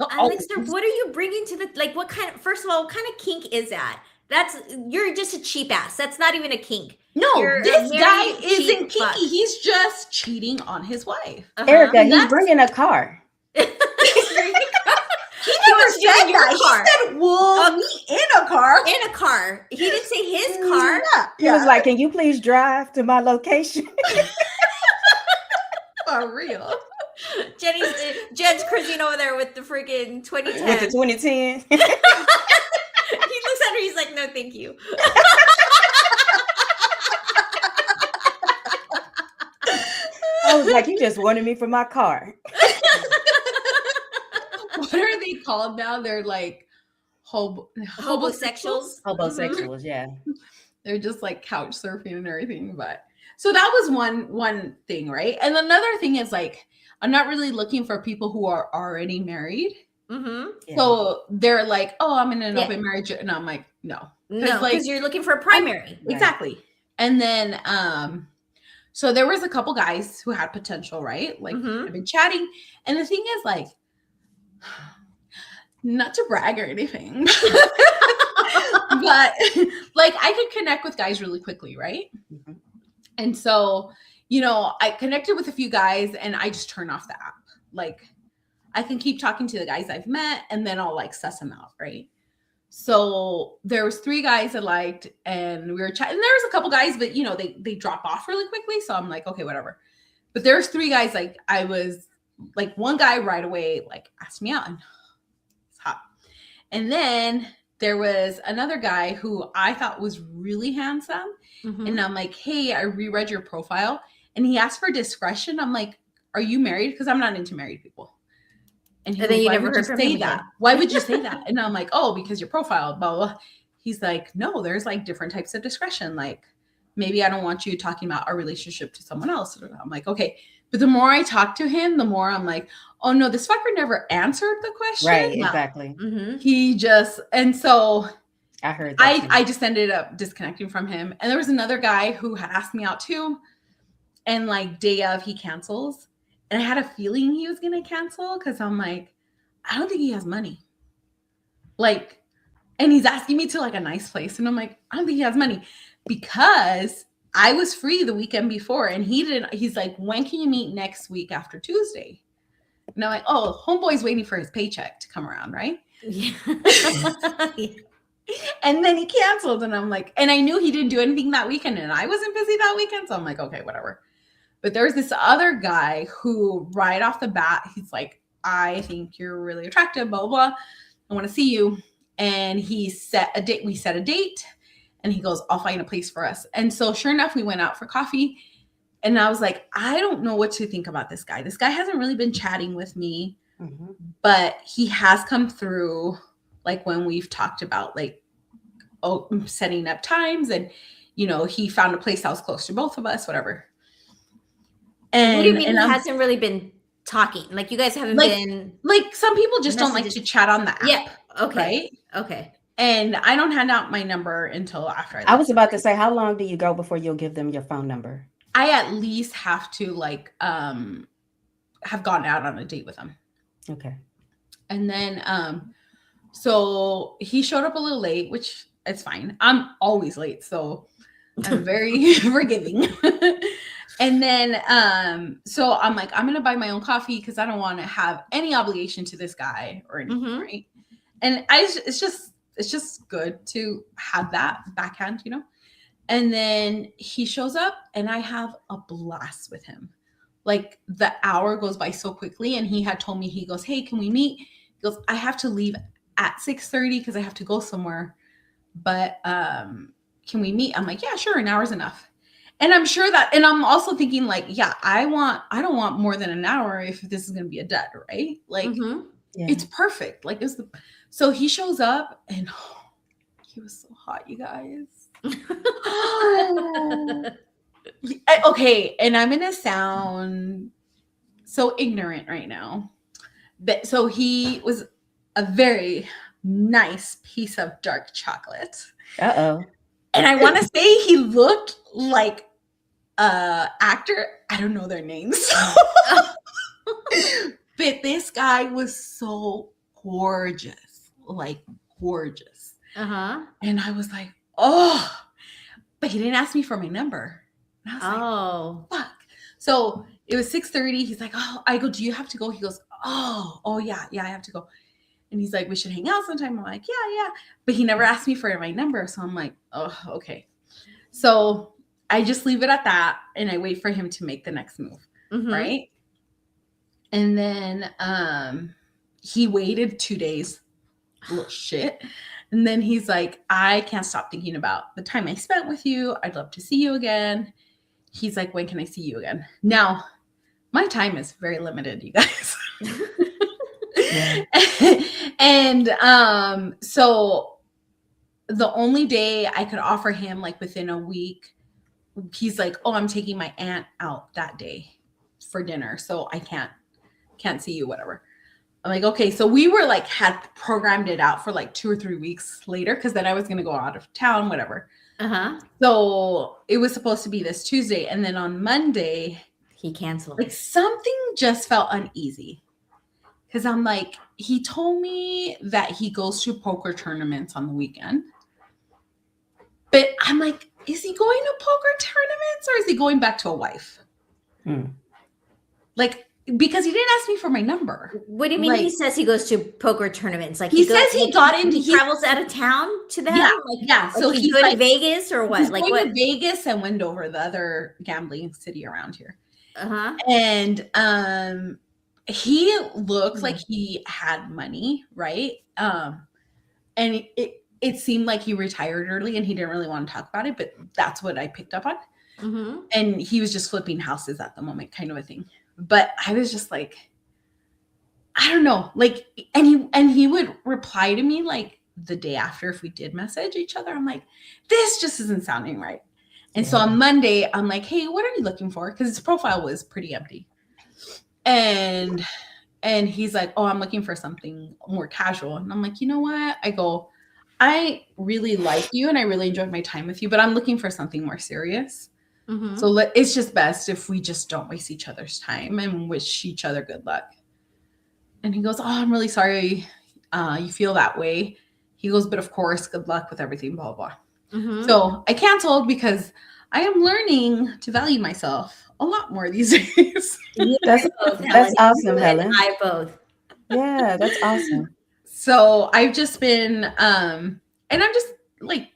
Alex, what are you bringing to the, like, first of all, what kind of kink is that? You're just a cheap ass. That's not even a kink. No, this guy isn't kinky. Fuck. He's just cheating on his wife. Erika, he's bringing a car. He never said that. He said, we'll meet in a car. In a car. He didn't say his car. He was like, can you please drive to my location? For real. Jen's cruising over there with the freaking 2010. With the 2010. He looks at her, he's like, no, thank you. I was like, you just wanted me for my car. What are they called now? They're like homosexuals. Homosexuals, yeah. They're just like couch surfing and everything. But so that was one thing, right? And another thing is like, I'm not really looking for people who are already married. Yeah. So they're like, oh, I'm in an open marriage. And I'm like, no. Because you're looking for a primary. Exactly. And then, so there was a couple guys who had potential, right? Like, I've been chatting. And the thing is, like, not to brag or anything, but like, I could connect with guys really quickly, right? And so, you know, I connected with a few guys, and I just turn off the app. Like, I can keep talking to the guys I've met, and then I'll like suss them out, right? So there was 3 guys I liked, and we were chatting. And there was a couple guys, but you know, they drop off really quickly. So I'm like, okay, whatever. But there's 3 guys, like I was like, one guy right away, like asked me out, and it's hot. And then there was another guy who I thought was really handsome. And I'm like, hey, I reread your profile, And he asked for discretion. I'm like, are you married? Because I'm not into married people. And he's And then like, you why never would heard you from say him that? again. Why would you say that? And I'm like, oh, because your profile, blah, blah, blah. He's like, no, there's like different types of discretion. Like, maybe I don't want you talking about our relationship to someone else. I'm like, okay. But the more I talk to him, the more I'm like, oh no, this fucker never answered the question. Right, No. exactly. Mm-hmm. He just, and so I heard that. I just ended up disconnecting from him. And there was another guy who had asked me out too. And like day of, he cancels. And I had a feeling he was going to cancel because I'm like, I don't think he has money. Like, and he's asking me to like a nice place. And I'm like, I don't think he has money because I was free the weekend before and he didn't. He's like, when can you meet next week after Tuesday? And I'm like, oh, homeboy's waiting for his paycheck to come around, right? Yeah. And then he canceled. And I'm like, and I knew he didn't do anything that weekend and I wasn't busy that weekend. So I'm like, okay, whatever. But there's this other guy who right off the bat, he's like, I think you're really attractive, blah, blah, blah. I want to see you. And he set a date. We set a date and he goes, I'll find a place for us. And so sure enough, we went out for coffee and I was like, I don't know what to think about this guy. This guy hasn't really been chatting with me, but he has come through like when we've talked about like, oh, setting up times and, you know, he found a place that was close to both of us, whatever. And What do you mean and he I'm, hasn't really been talking? Like you guys haven't been like some people just don't like to chat on the app. Yeah. Okay. Right? Okay. And I don't hand out my number until after I was about to say, how long do you go before you'll give them your phone number? I at least have to like have gone out on a date with them. Okay. And then so he showed up a little late, which it's fine. I'm always late, so I'm very forgiving. And then so I'm like, I'm gonna buy my own coffee because I don't want to have any obligation to this guy or anything, right? And it's just good to have that backhand, you know. And then he shows up and I have a blast with him. Like the hour goes by so quickly. And he had told me, he goes, hey, can we meet? He goes, I have to leave at 6:30 because I have to go somewhere. But can we meet? I'm like, yeah, sure. An hour's enough. And I'm sure that, and I'm also thinking like, yeah, I don't want more than an hour if this is going to be a dud, right? Like it's perfect. Like so he shows up and he was so hot, you guys. Okay. And I'm going to sound so ignorant right now. But so he was a very nice piece of dark chocolate. Uh-oh. And I want to say he looked like actor. I don't know their names. But this guy was so gorgeous, like gorgeous. And I was like, oh, but he didn't ask me for my number. And I was like, fuck. So it was 6:30. He's like, oh, I go, do you have to go? He goes, oh yeah, I have to go. And he's like, we should hang out sometime. I'm like, yeah. But he never asked me for my number. So I'm like, oh, okay. So I just leave it at that. And I wait for him to make the next move. Right. And then he waited 2 days. Little shit. And then he's like, I can't stop thinking about the time I spent with you. I'd love to see you again. He's like, when can I see you again? Now, my time is very limited, you guys. And so the only day I could offer him like within a week, he's like, oh, I'm taking my aunt out that day for dinner. So I can't see you, whatever. I'm like, okay. So we were like, had programmed it out for like 2 or 3 weeks later. Cause then I was going to go out of town, whatever. So it was supposed to be this Tuesday. And then on Monday, he canceled. Like something just felt uneasy. Cause I'm like, he told me that he goes to poker tournaments on the weekend. But I'm like, is he going to poker tournaments or is he going back to a wife? Like, because he didn't ask me for my number. What do you mean? Like, he says he goes to poker tournaments. Like he says he got into. He travels out of town to them. Yeah. So like he's going to Vegas or what? He's like going what? To Vegas and Wendover, the other gambling city around here. And he looked like he had money, right? And it seemed like he retired early and he didn't really want to talk about it, but that's what I picked up on. And he was just flipping houses at the moment, kind of a thing. But I was just like, I don't know, like, and he would reply to me like the day after if we did message each other. I'm like, this just isn't sounding right. And so on Monday, I'm like, hey, what are you looking for? Because his profile was pretty empty. And he's like, oh, I'm looking for something more casual. And I'm like, you know what? I go, I really like you and I really enjoyed my time with you, but I'm looking for something more serious. So it's just best if we just don't waste each other's time and wish each other good luck. And he goes, oh, I'm really sorry you feel that way. He goes, but of course, good luck with everything, blah, blah. So I canceled because I am learning to value myself a lot more these days. That's awesome, Helen. I both. Yeah, that's awesome. So I've just been, and I'm just like,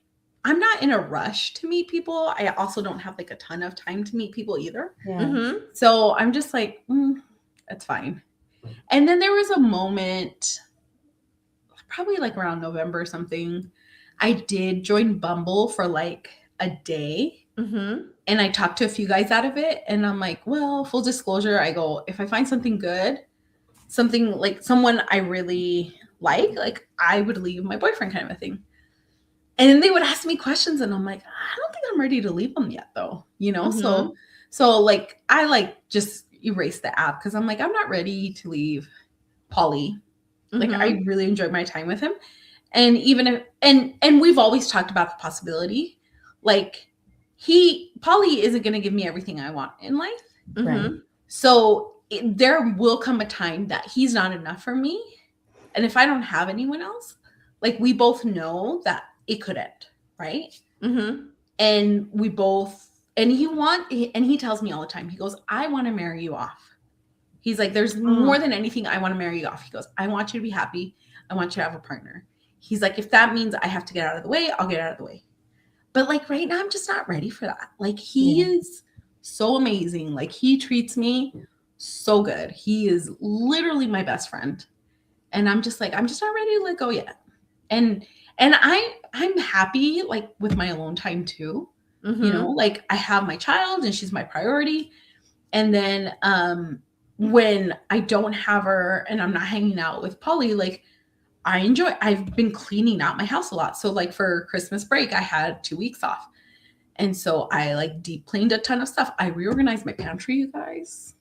I'm not in a rush to meet people. I also don't have like a ton of time to meet people either. Yeah. So I'm just like, that's fine. And then there was a moment, probably like around November or something, I did join Bumble for like a day. And I talked to a few guys out of it. And I'm like, well, full disclosure, I go, if I find something good, something like someone I really like I would leave my boyfriend kind of a thing. And then they would ask me questions and I'm like, I don't think I'm ready to leave them yet though, you know? So like, I like just erase the app because I'm like, I'm not ready to leave Polly. Like I really enjoyed my time with him. And even if, and we've always talked about the possibility, like Polly isn't going to give me everything I want in life. Right. So there will come a time that he's not enough for me. And if I don't have anyone else, like we both know that it could end, right? And we both, and he tells me all the time, he goes, I want to marry you off. He's like, there's more than anything, I want to marry you off. He goes, I want you to be happy. I want you to have a partner. He's like, if that means I have to get out of the way, I'll get out of the way. But like right now, I'm just not ready for that. Like he is so amazing. Like he treats me so good. He is literally my best friend. And I'm just like, I'm just not ready to let go yet. And I'm happy like with my alone time too. You know, like I have my child and she's my priority. And then when I don't have her and I'm not hanging out with Polly, like I've been cleaning out my house a lot. So like for Christmas break, I had 2 weeks off. And so I like deep cleaned a ton of stuff. I reorganized my pantry, you guys.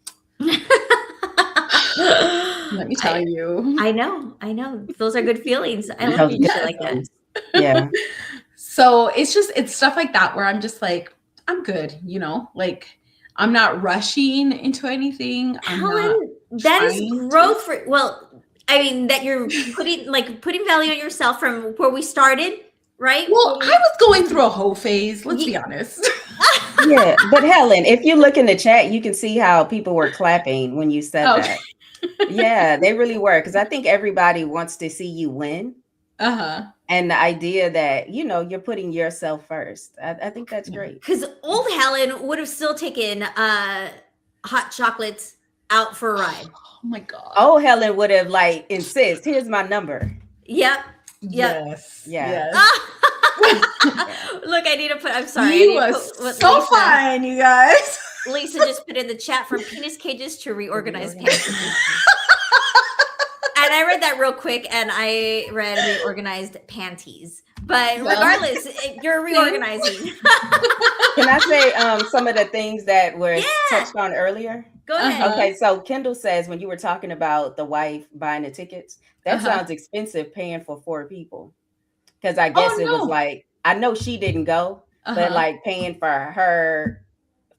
Let me tell you. I know. Those are good feelings. I love shit like that. Yeah. So it's stuff like that where I'm just like, I'm good, you know, like I'm not rushing into anything. Helen, that is growth I mean, that you're putting value on yourself from where we started, right? Well, I was going through a whole phase, let's be honest. Yeah, but Helen, if you look in the chat, you can see how people were clapping when you said that. Yeah, they really were, because I think everybody wants to see you win. And the idea that, you know, you're putting yourself first. I think that's great. Because old Helen would have still taken hot chocolates out for a ride. Oh my God. Oh, Helen would have like insist, here's my number. Yep. Yes. Yeah. Look, I need to put, I'm sorry. He was so fine, you guys. Lisa just put in the chat from penis cages to reorganized panties. And I read that real quick and I read reorganized panties. But regardless, you're reorganizing. Can I say some of the things that were touched on earlier? Go ahead. Okay, so Kendall says when you were talking about the wife buying the tickets, that sounds expensive paying for 4 people. Because I guess it was like, I know she didn't go, but like paying for her,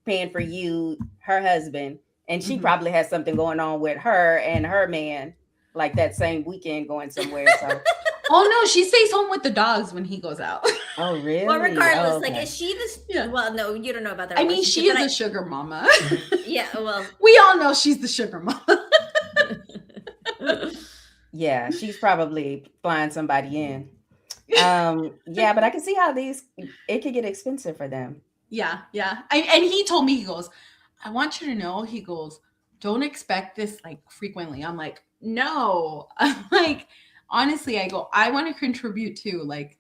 paying for you, her husband, and she probably has something going on with her and her man, like that same weekend going somewhere. So. Oh no, she stays home with the dogs when he goes out. Oh really? Well, regardless, like is she this? Yeah. Well, no, you don't know about that. I mean, she is a sugar mama. Yeah, well, we all know she's the sugar mama. Yeah, she's probably flying somebody in. Yeah, but I can see how it could get expensive for them. Yeah. And he told me, he goes, I want you to know, he goes, don't expect this like frequently. I'm like, no. I'm like, honestly, I go, I want to contribute too. Like,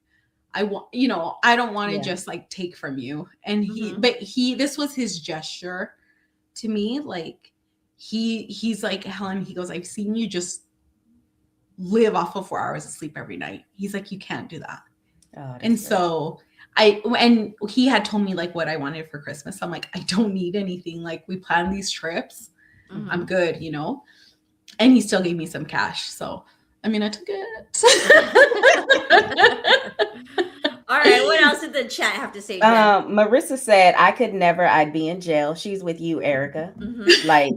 I want, you know, I don't want to Yeah. just like take from you. And this was his gesture to me. Like he's like, Helen, he goes, I've seen you just live off of 4 hours of sleep every night. He's like, you can't do that. Oh, And that's good. so he had told me like what I wanted for Christmas. I'm like, I don't need anything. Like we planned these trips. Mhm. I'm good, you know? And he still gave me some cash. So, I mean, I took it. All right, what else did the chat have to say, Jen? Marissa said, I could never, I'd be in jail. She's with you, Erika. Mhm. Like,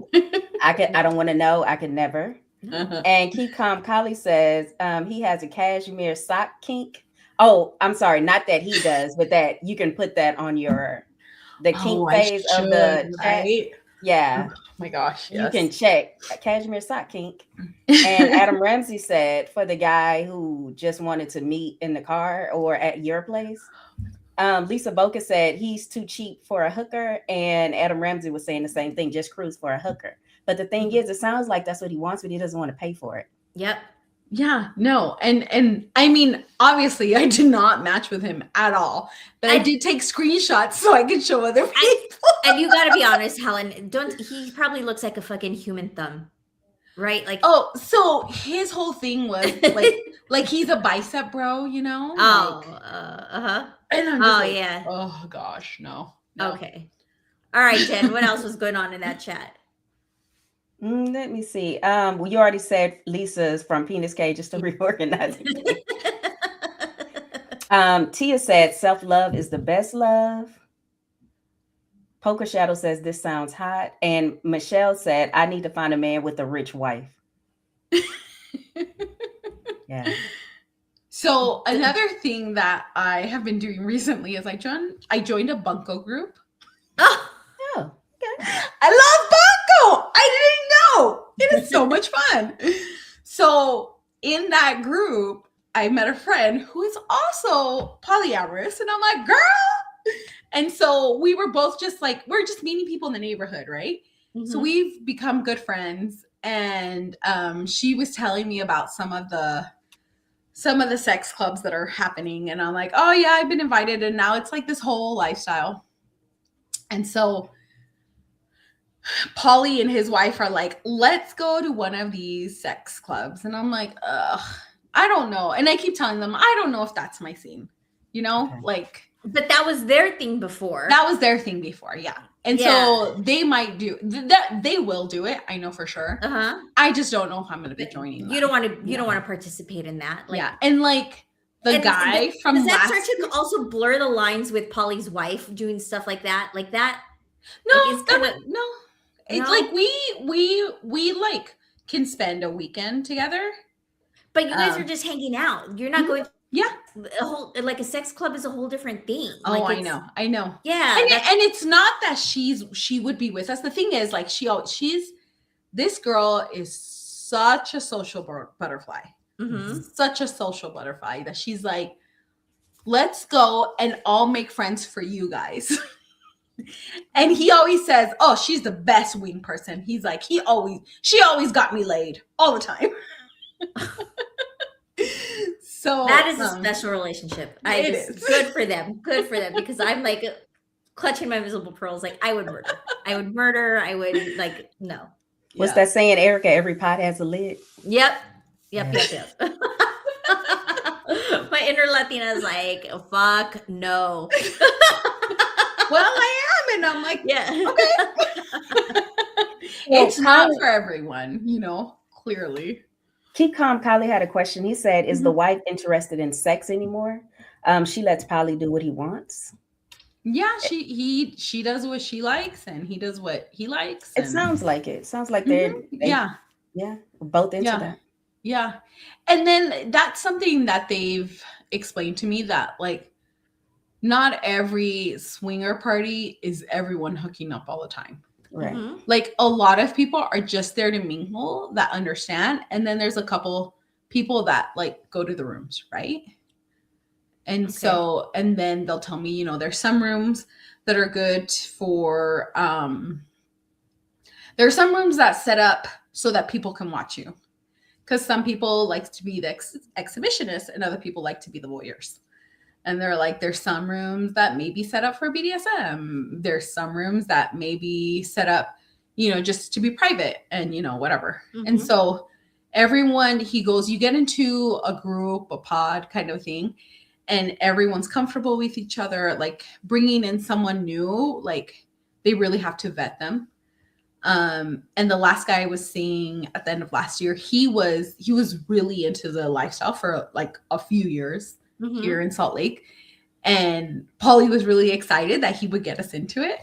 I don't want to know. I could never. And Keep Calm Collie says, he has a cashmere sock kink. Oh, I'm sorry, not that he does, but that you can put that on the kink phase of the chat. Right? Yeah. Oh my gosh. Yes. You can check a cashmere sock kink. And Adam Ramsey said, for the guy who just wanted to meet in the car or at your place. Lisa Boca said he's too cheap for a hooker. And Adam Ramsey was saying the same thing, just cruise for a hooker. But the thing is, it sounds like that's what he wants, but he doesn't want to pay for it. Yep. Yeah, no. And I mean, obviously I did not match with him at all, but I did take screenshots so I could show other people. And you gotta be honest, Helen, he probably looks like a fucking human thumb. Right? Like, oh, so his whole thing was like he's a bicep bro, you know? oh, Like, and I'm just yeah. Oh gosh, no. Okay. All right, Jen, what else was going on in that chat? Let me see. Well, you already said Lisa's from Penis Cages to Reorganizing. Tia said self-love is the best love. Poker Shadow says this sounds hot. And Michelle said, I need to find a man with a rich wife. Yeah. So another thing that I have been doing recently is I joined a bunko group. Oh, Okay. I love bunko. I didn't know. It is so much fun. So in that group, I met a friend who is also polyamorous, and I'm like, girl. And so we were both just like, we're just meeting people in the neighborhood, right? So we've become good friends. And she was telling me about some of the sex clubs that are happening. And I'm like, oh yeah, I've been invited. And now it's like this whole lifestyle. And so Polly and his wife are like, let's go to one of these sex clubs. And I'm like, ugh, I don't know. And I keep telling them, I don't know if that's my scene, you know, Okay. like. but that was their thing before. That was their thing before, yeah. And so they might do that. They will do it. I know for sure. I just don't know if I'm going to be joining them. You don't want to participate in that. Like, yeah. And like the guy from does that last start to also blur the lines with Polly's wife doing stuff like that? Like that? No, like, it's kinda, no. It's no? like we like can spend a weekend together. But you guys are just hanging out. You're not going. Yeah. A sex club is a whole different thing. Oh, like, I know. Yeah. And it's not that she would be with us. The thing is, like, this girl is such a social butterfly. Such a social butterfly that she's like, let's go and I'll make friends for you guys. And he always says, oh, she's the best wing person. He's like, she always got me laid all the time. So that is a special relationship. It is. Good for them. Good for them. Because I'm like clutching my visible pearls. Like I would murder. I would like, no. What's that saying, Erika? Every pot has a lid. Yep. My inner Latina is like, fuck no. Well, I am. And I'm like, yeah. Okay. It's not for everyone, you know, clearly. Keep Calm Kylie had a question. He said, is the wife interested in sex anymore? She lets Polly do what he wants. Yeah, she does what she likes and he does what he likes. It sounds like it. Sounds like they're both into that. Yeah. And then that's something that they've explained to me, that like not every swinger party is everyone hooking up all the time. Right. Like a lot of people are just there to mingle, that understand. And then there's a couple people that like go to the rooms, right? And so, and then they'll tell me, you know, there's some rooms that are good for, there are some rooms that set up so that people can watch you. Because some people like to be the exhibitionists and other people like to be the voyeurs. And they're like, there's some rooms that may be set up for BDSM. There's some rooms that may be set up, just to be private and, whatever. And so everyone, he goes, you get into a group, a pod kind of thing, and everyone's comfortable with each other. Like bringing in someone new, like they really have to vet them. And the last guy I was seeing at the end of last year, he was really into the lifestyle for like a few years here in Salt Lake. And Paulie was really excited that he would get us into it.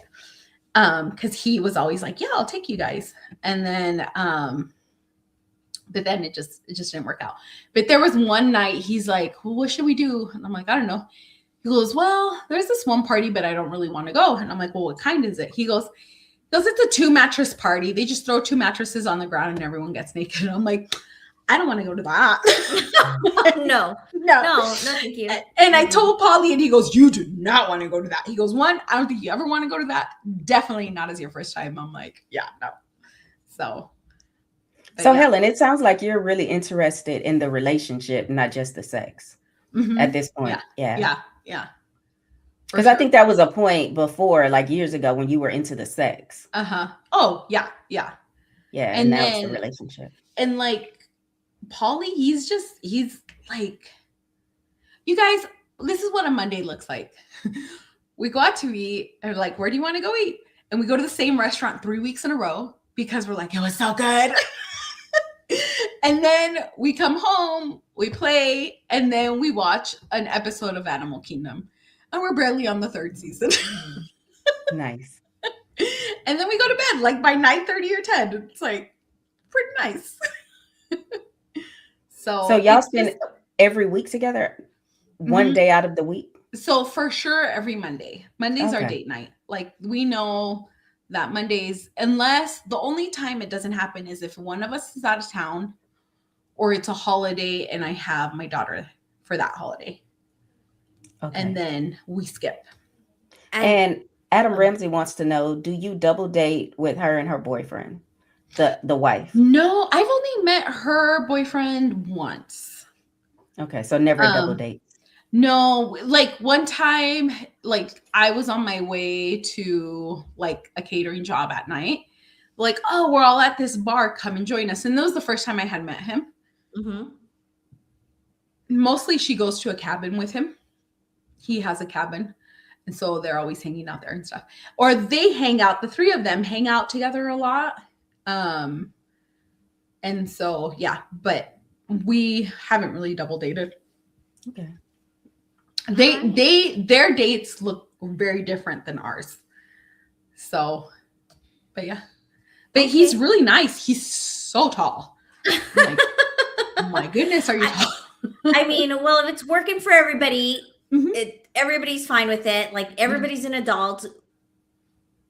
Cause he was always like, yeah, I'll take you guys. And then, but then it just didn't work out. But there was one night he's like, well, what should we do? And I'm like, I don't know. He goes, well, there's this one party, but I don't really want to go. And I'm like, well, what kind is it? He goes, it's a 2-mattress party. They just throw 2 mattresses on the ground and everyone gets naked. And I'm like, I don't want to go to that. No, thank you. And I told Paulie, and he goes, you do not want to go to that. He goes, one, I don't think you ever want to go to that. Definitely not as your first time. I'm like, yeah, no. So yeah. Helen, Helen, it sounds like you're really interested in the relationship, not just the sex at this point. Yeah. Because I think that was a point before, like years ago, when you were into the sex. Oh, yeah. Yeah. And now it's the relationship. And like Paulie, he's like, you guys, this is what a Monday looks like. We go out to eat and like, where do you want to go eat? And we go to the same restaurant 3 weeks in a row because we're like, it was so good. And then we come home, we play, and then we watch an episode of Animal Kingdom. And we're barely on the 3rd season. Nice. And then we go to bed like by 9:30 or 10. It's like pretty nice. So y'all spend every week together, one day out of the week? So for sure, every Monday. Monday's our date night. Like we know that Mondays, unless the only time it doesn't happen is if one of us is out of town or it's a holiday and I have my daughter for that holiday. Okay. And then we skip. And Adam Ramsey wants to know, do you double date with her and her boyfriend, the wife? No, I've only met her boyfriend once. Okay, so never double date. No, like one time, like I was on my way to like a catering job at night. Like, oh, we're all at this bar. Come and join us. And that was the first time I had met him. Mostly she goes to a cabin with him. He has a cabin. And so they're always hanging out there and stuff. Or they hang out. The 3 of them hang out together a lot. And so, yeah. But we haven't really double dated. Okay. Their dates look very different than ours. So, but yeah. But he's really nice. He's so tall. Like, oh my goodness, are you tall? I mean, well, if it's working for everybody, everybody's fine with it. Like everybody's an adult.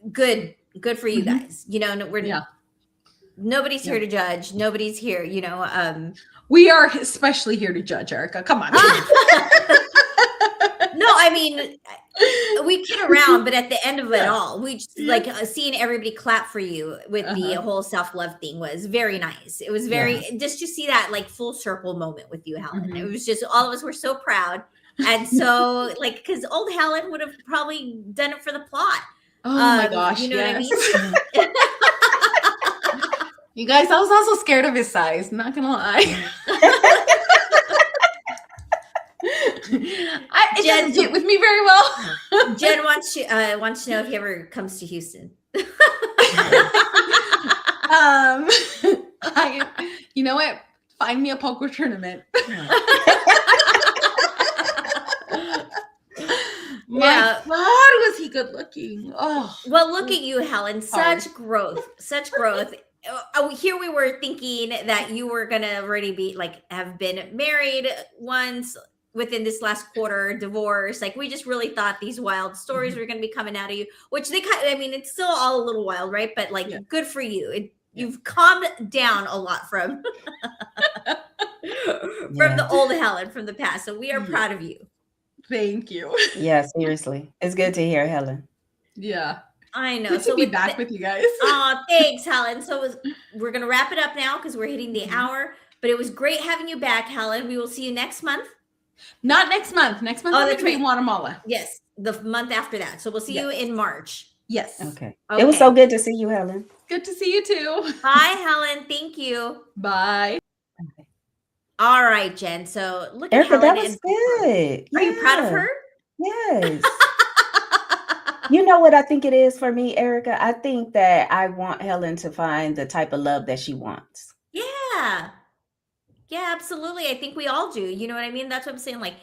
Good for you guys. You know, nobody's here to judge. Nobody's here, we are especially here to judge, Erika. Come on. No, I mean, we kid around, but at the end of it all, we just like seeing everybody clap for you with the whole self-love thing was very nice. It was very just to see that like full circle moment with you, Helen. It was just all of us were so proud. And so like, because old Helen would have probably done it for the plot. Oh my gosh. You know what I mean? You guys, I was also scared of his size, not gonna lie. It doesn't fit with me very well. Jen wants to know if he ever comes to Houston. You know what? Find me a poker tournament. My God, was he good looking? Oh, well, look at you, Helen. Such growth. Here we were thinking that you were gonna already be like have been married once within this last quarter, divorce. Like we just really thought these wild stories were gonna be coming out of you, which I mean, it's still all a little wild, right? But like, good for you. You've calmed down a lot from the old Helen from the past. So we are proud of you. Thank you. Yeah, seriously. It's good to hear, Helen. Yeah. I know. Good to be back with you guys. Oh, thanks, Helen. So we're going to wrap it up now because we're hitting the hour. But it was great having you back, Helen. We will see you next month. Not next month. Next month, I'm going to be in Guatemala. Yes, the month after that. So we'll see you in March. Yes. Okay. It was so good to see you, Helen. Good to see you too. Bye, Helen. Thank you. Bye. All right, Jen. So look at Erika, Helen. that was good. Are you proud of her? Yes. You know what I think it is for me, Erika? I think that I want Helen to find the type of love that she wants. Yeah. Yeah, absolutely. I think we all do. You know what I mean? That's what I'm saying. Like,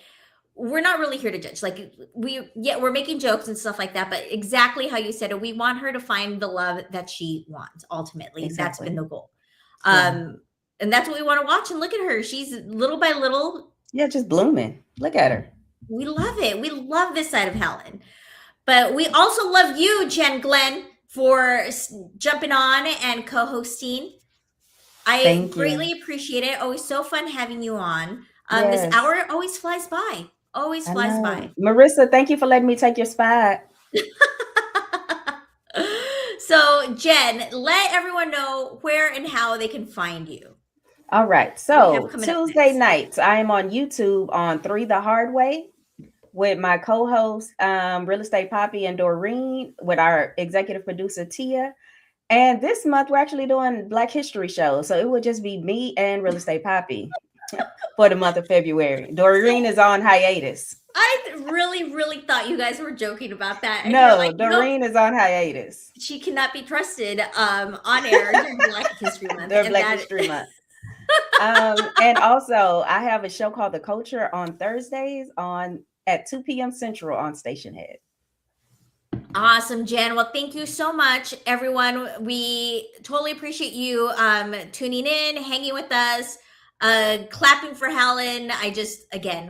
we're not really here to judge. Like, we're making jokes and stuff like that, but exactly how you said it, we want her to find the love that she wants. Ultimately, that's been the goal. And that's what we want to watch. And look at her. She's little by little. Yeah, just blooming. Look at her. We love it. We love this side of Helen. But we also love you, Jen Glenn, for jumping on and co-hosting. I greatly appreciate it. Always so fun having you on. This hour always flies by. Always flies by. Marissa, thank you for letting me take your spot. So, Jen, let everyone know where and how they can find you. All right. So Tuesday nights, I am on YouTube on 3 The Hard Way with my co-host, Real Estate Poppy and Doreen, with our executive producer, Tia. And this month, we're actually doing Black History shows. So it would just be me and Real Estate Poppy for the month of February. Doreen is on hiatus. I really thought you guys were joking about that. And no, like, Doreen is on hiatus. She cannot be trusted on air during Black History Month. During Black History Month. And also, I have a show called The Culture on Thursdays at 2 p.m. Central on Station Head. Awesome, Jen. Well, thank you so much, everyone. We totally appreciate you tuning in, hanging with us, clapping for Helen.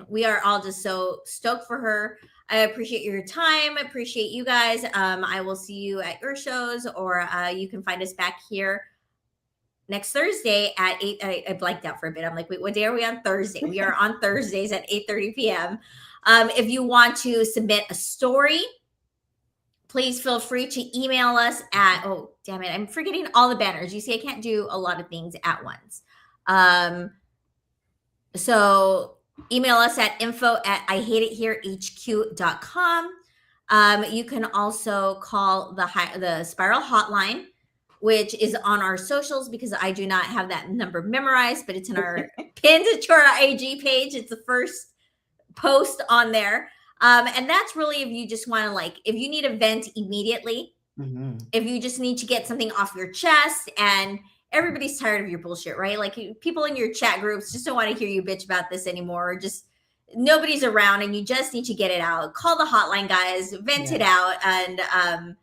We are all just so stoked for her. I appreciate your time. I appreciate you guys. I will see you at your shows, or you can find us back here next Thursday at 8. I blanked out for a bit. I'm like, wait, what day are we on? Thursday. We are on Thursdays at 8:30 p.m. If you want to submit a story, please feel free to email us at, oh, damn it, I'm forgetting all the banners. You see, I can't do a lot of things at once. So email us at info@IHateItHereHQ.com. You can also call the Spiral Hotline, which is on our socials, because I do not have that number memorized, but it's in our pinned to our IG page. It's the first post on there. And that's really if you just want to, like, if you need a vent immediately, if you just need to get something off your chest, and everybody's tired of your bullshit, right? Like, people in your chat groups just don't want to hear you bitch about this anymore. Just nobody's around and you just need to get it out. Call the hotline, guys, vent it out, and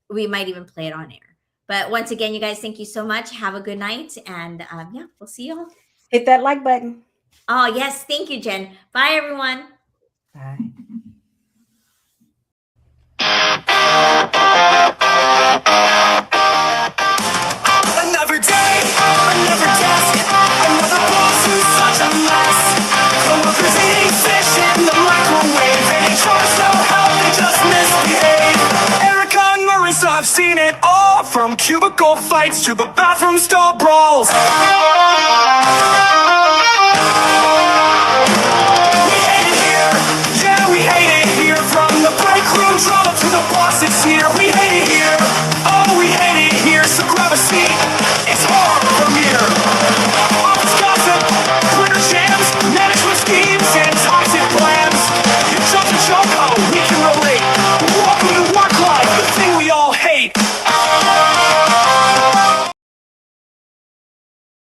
we might even play it on air. But once again, you guys, thank you so much. Have a good night. And we'll see you all. Hit that like button. Oh, yes. Thank you, Jen. Bye, everyone. Bye. Another day, another desk, another boss who's such a mess. Coworkers eating fish in the microwave, HR's no help, they just misbehave. Erika and Marissa, I've seen it all, from cubicle fights to the bathroom stall brawls.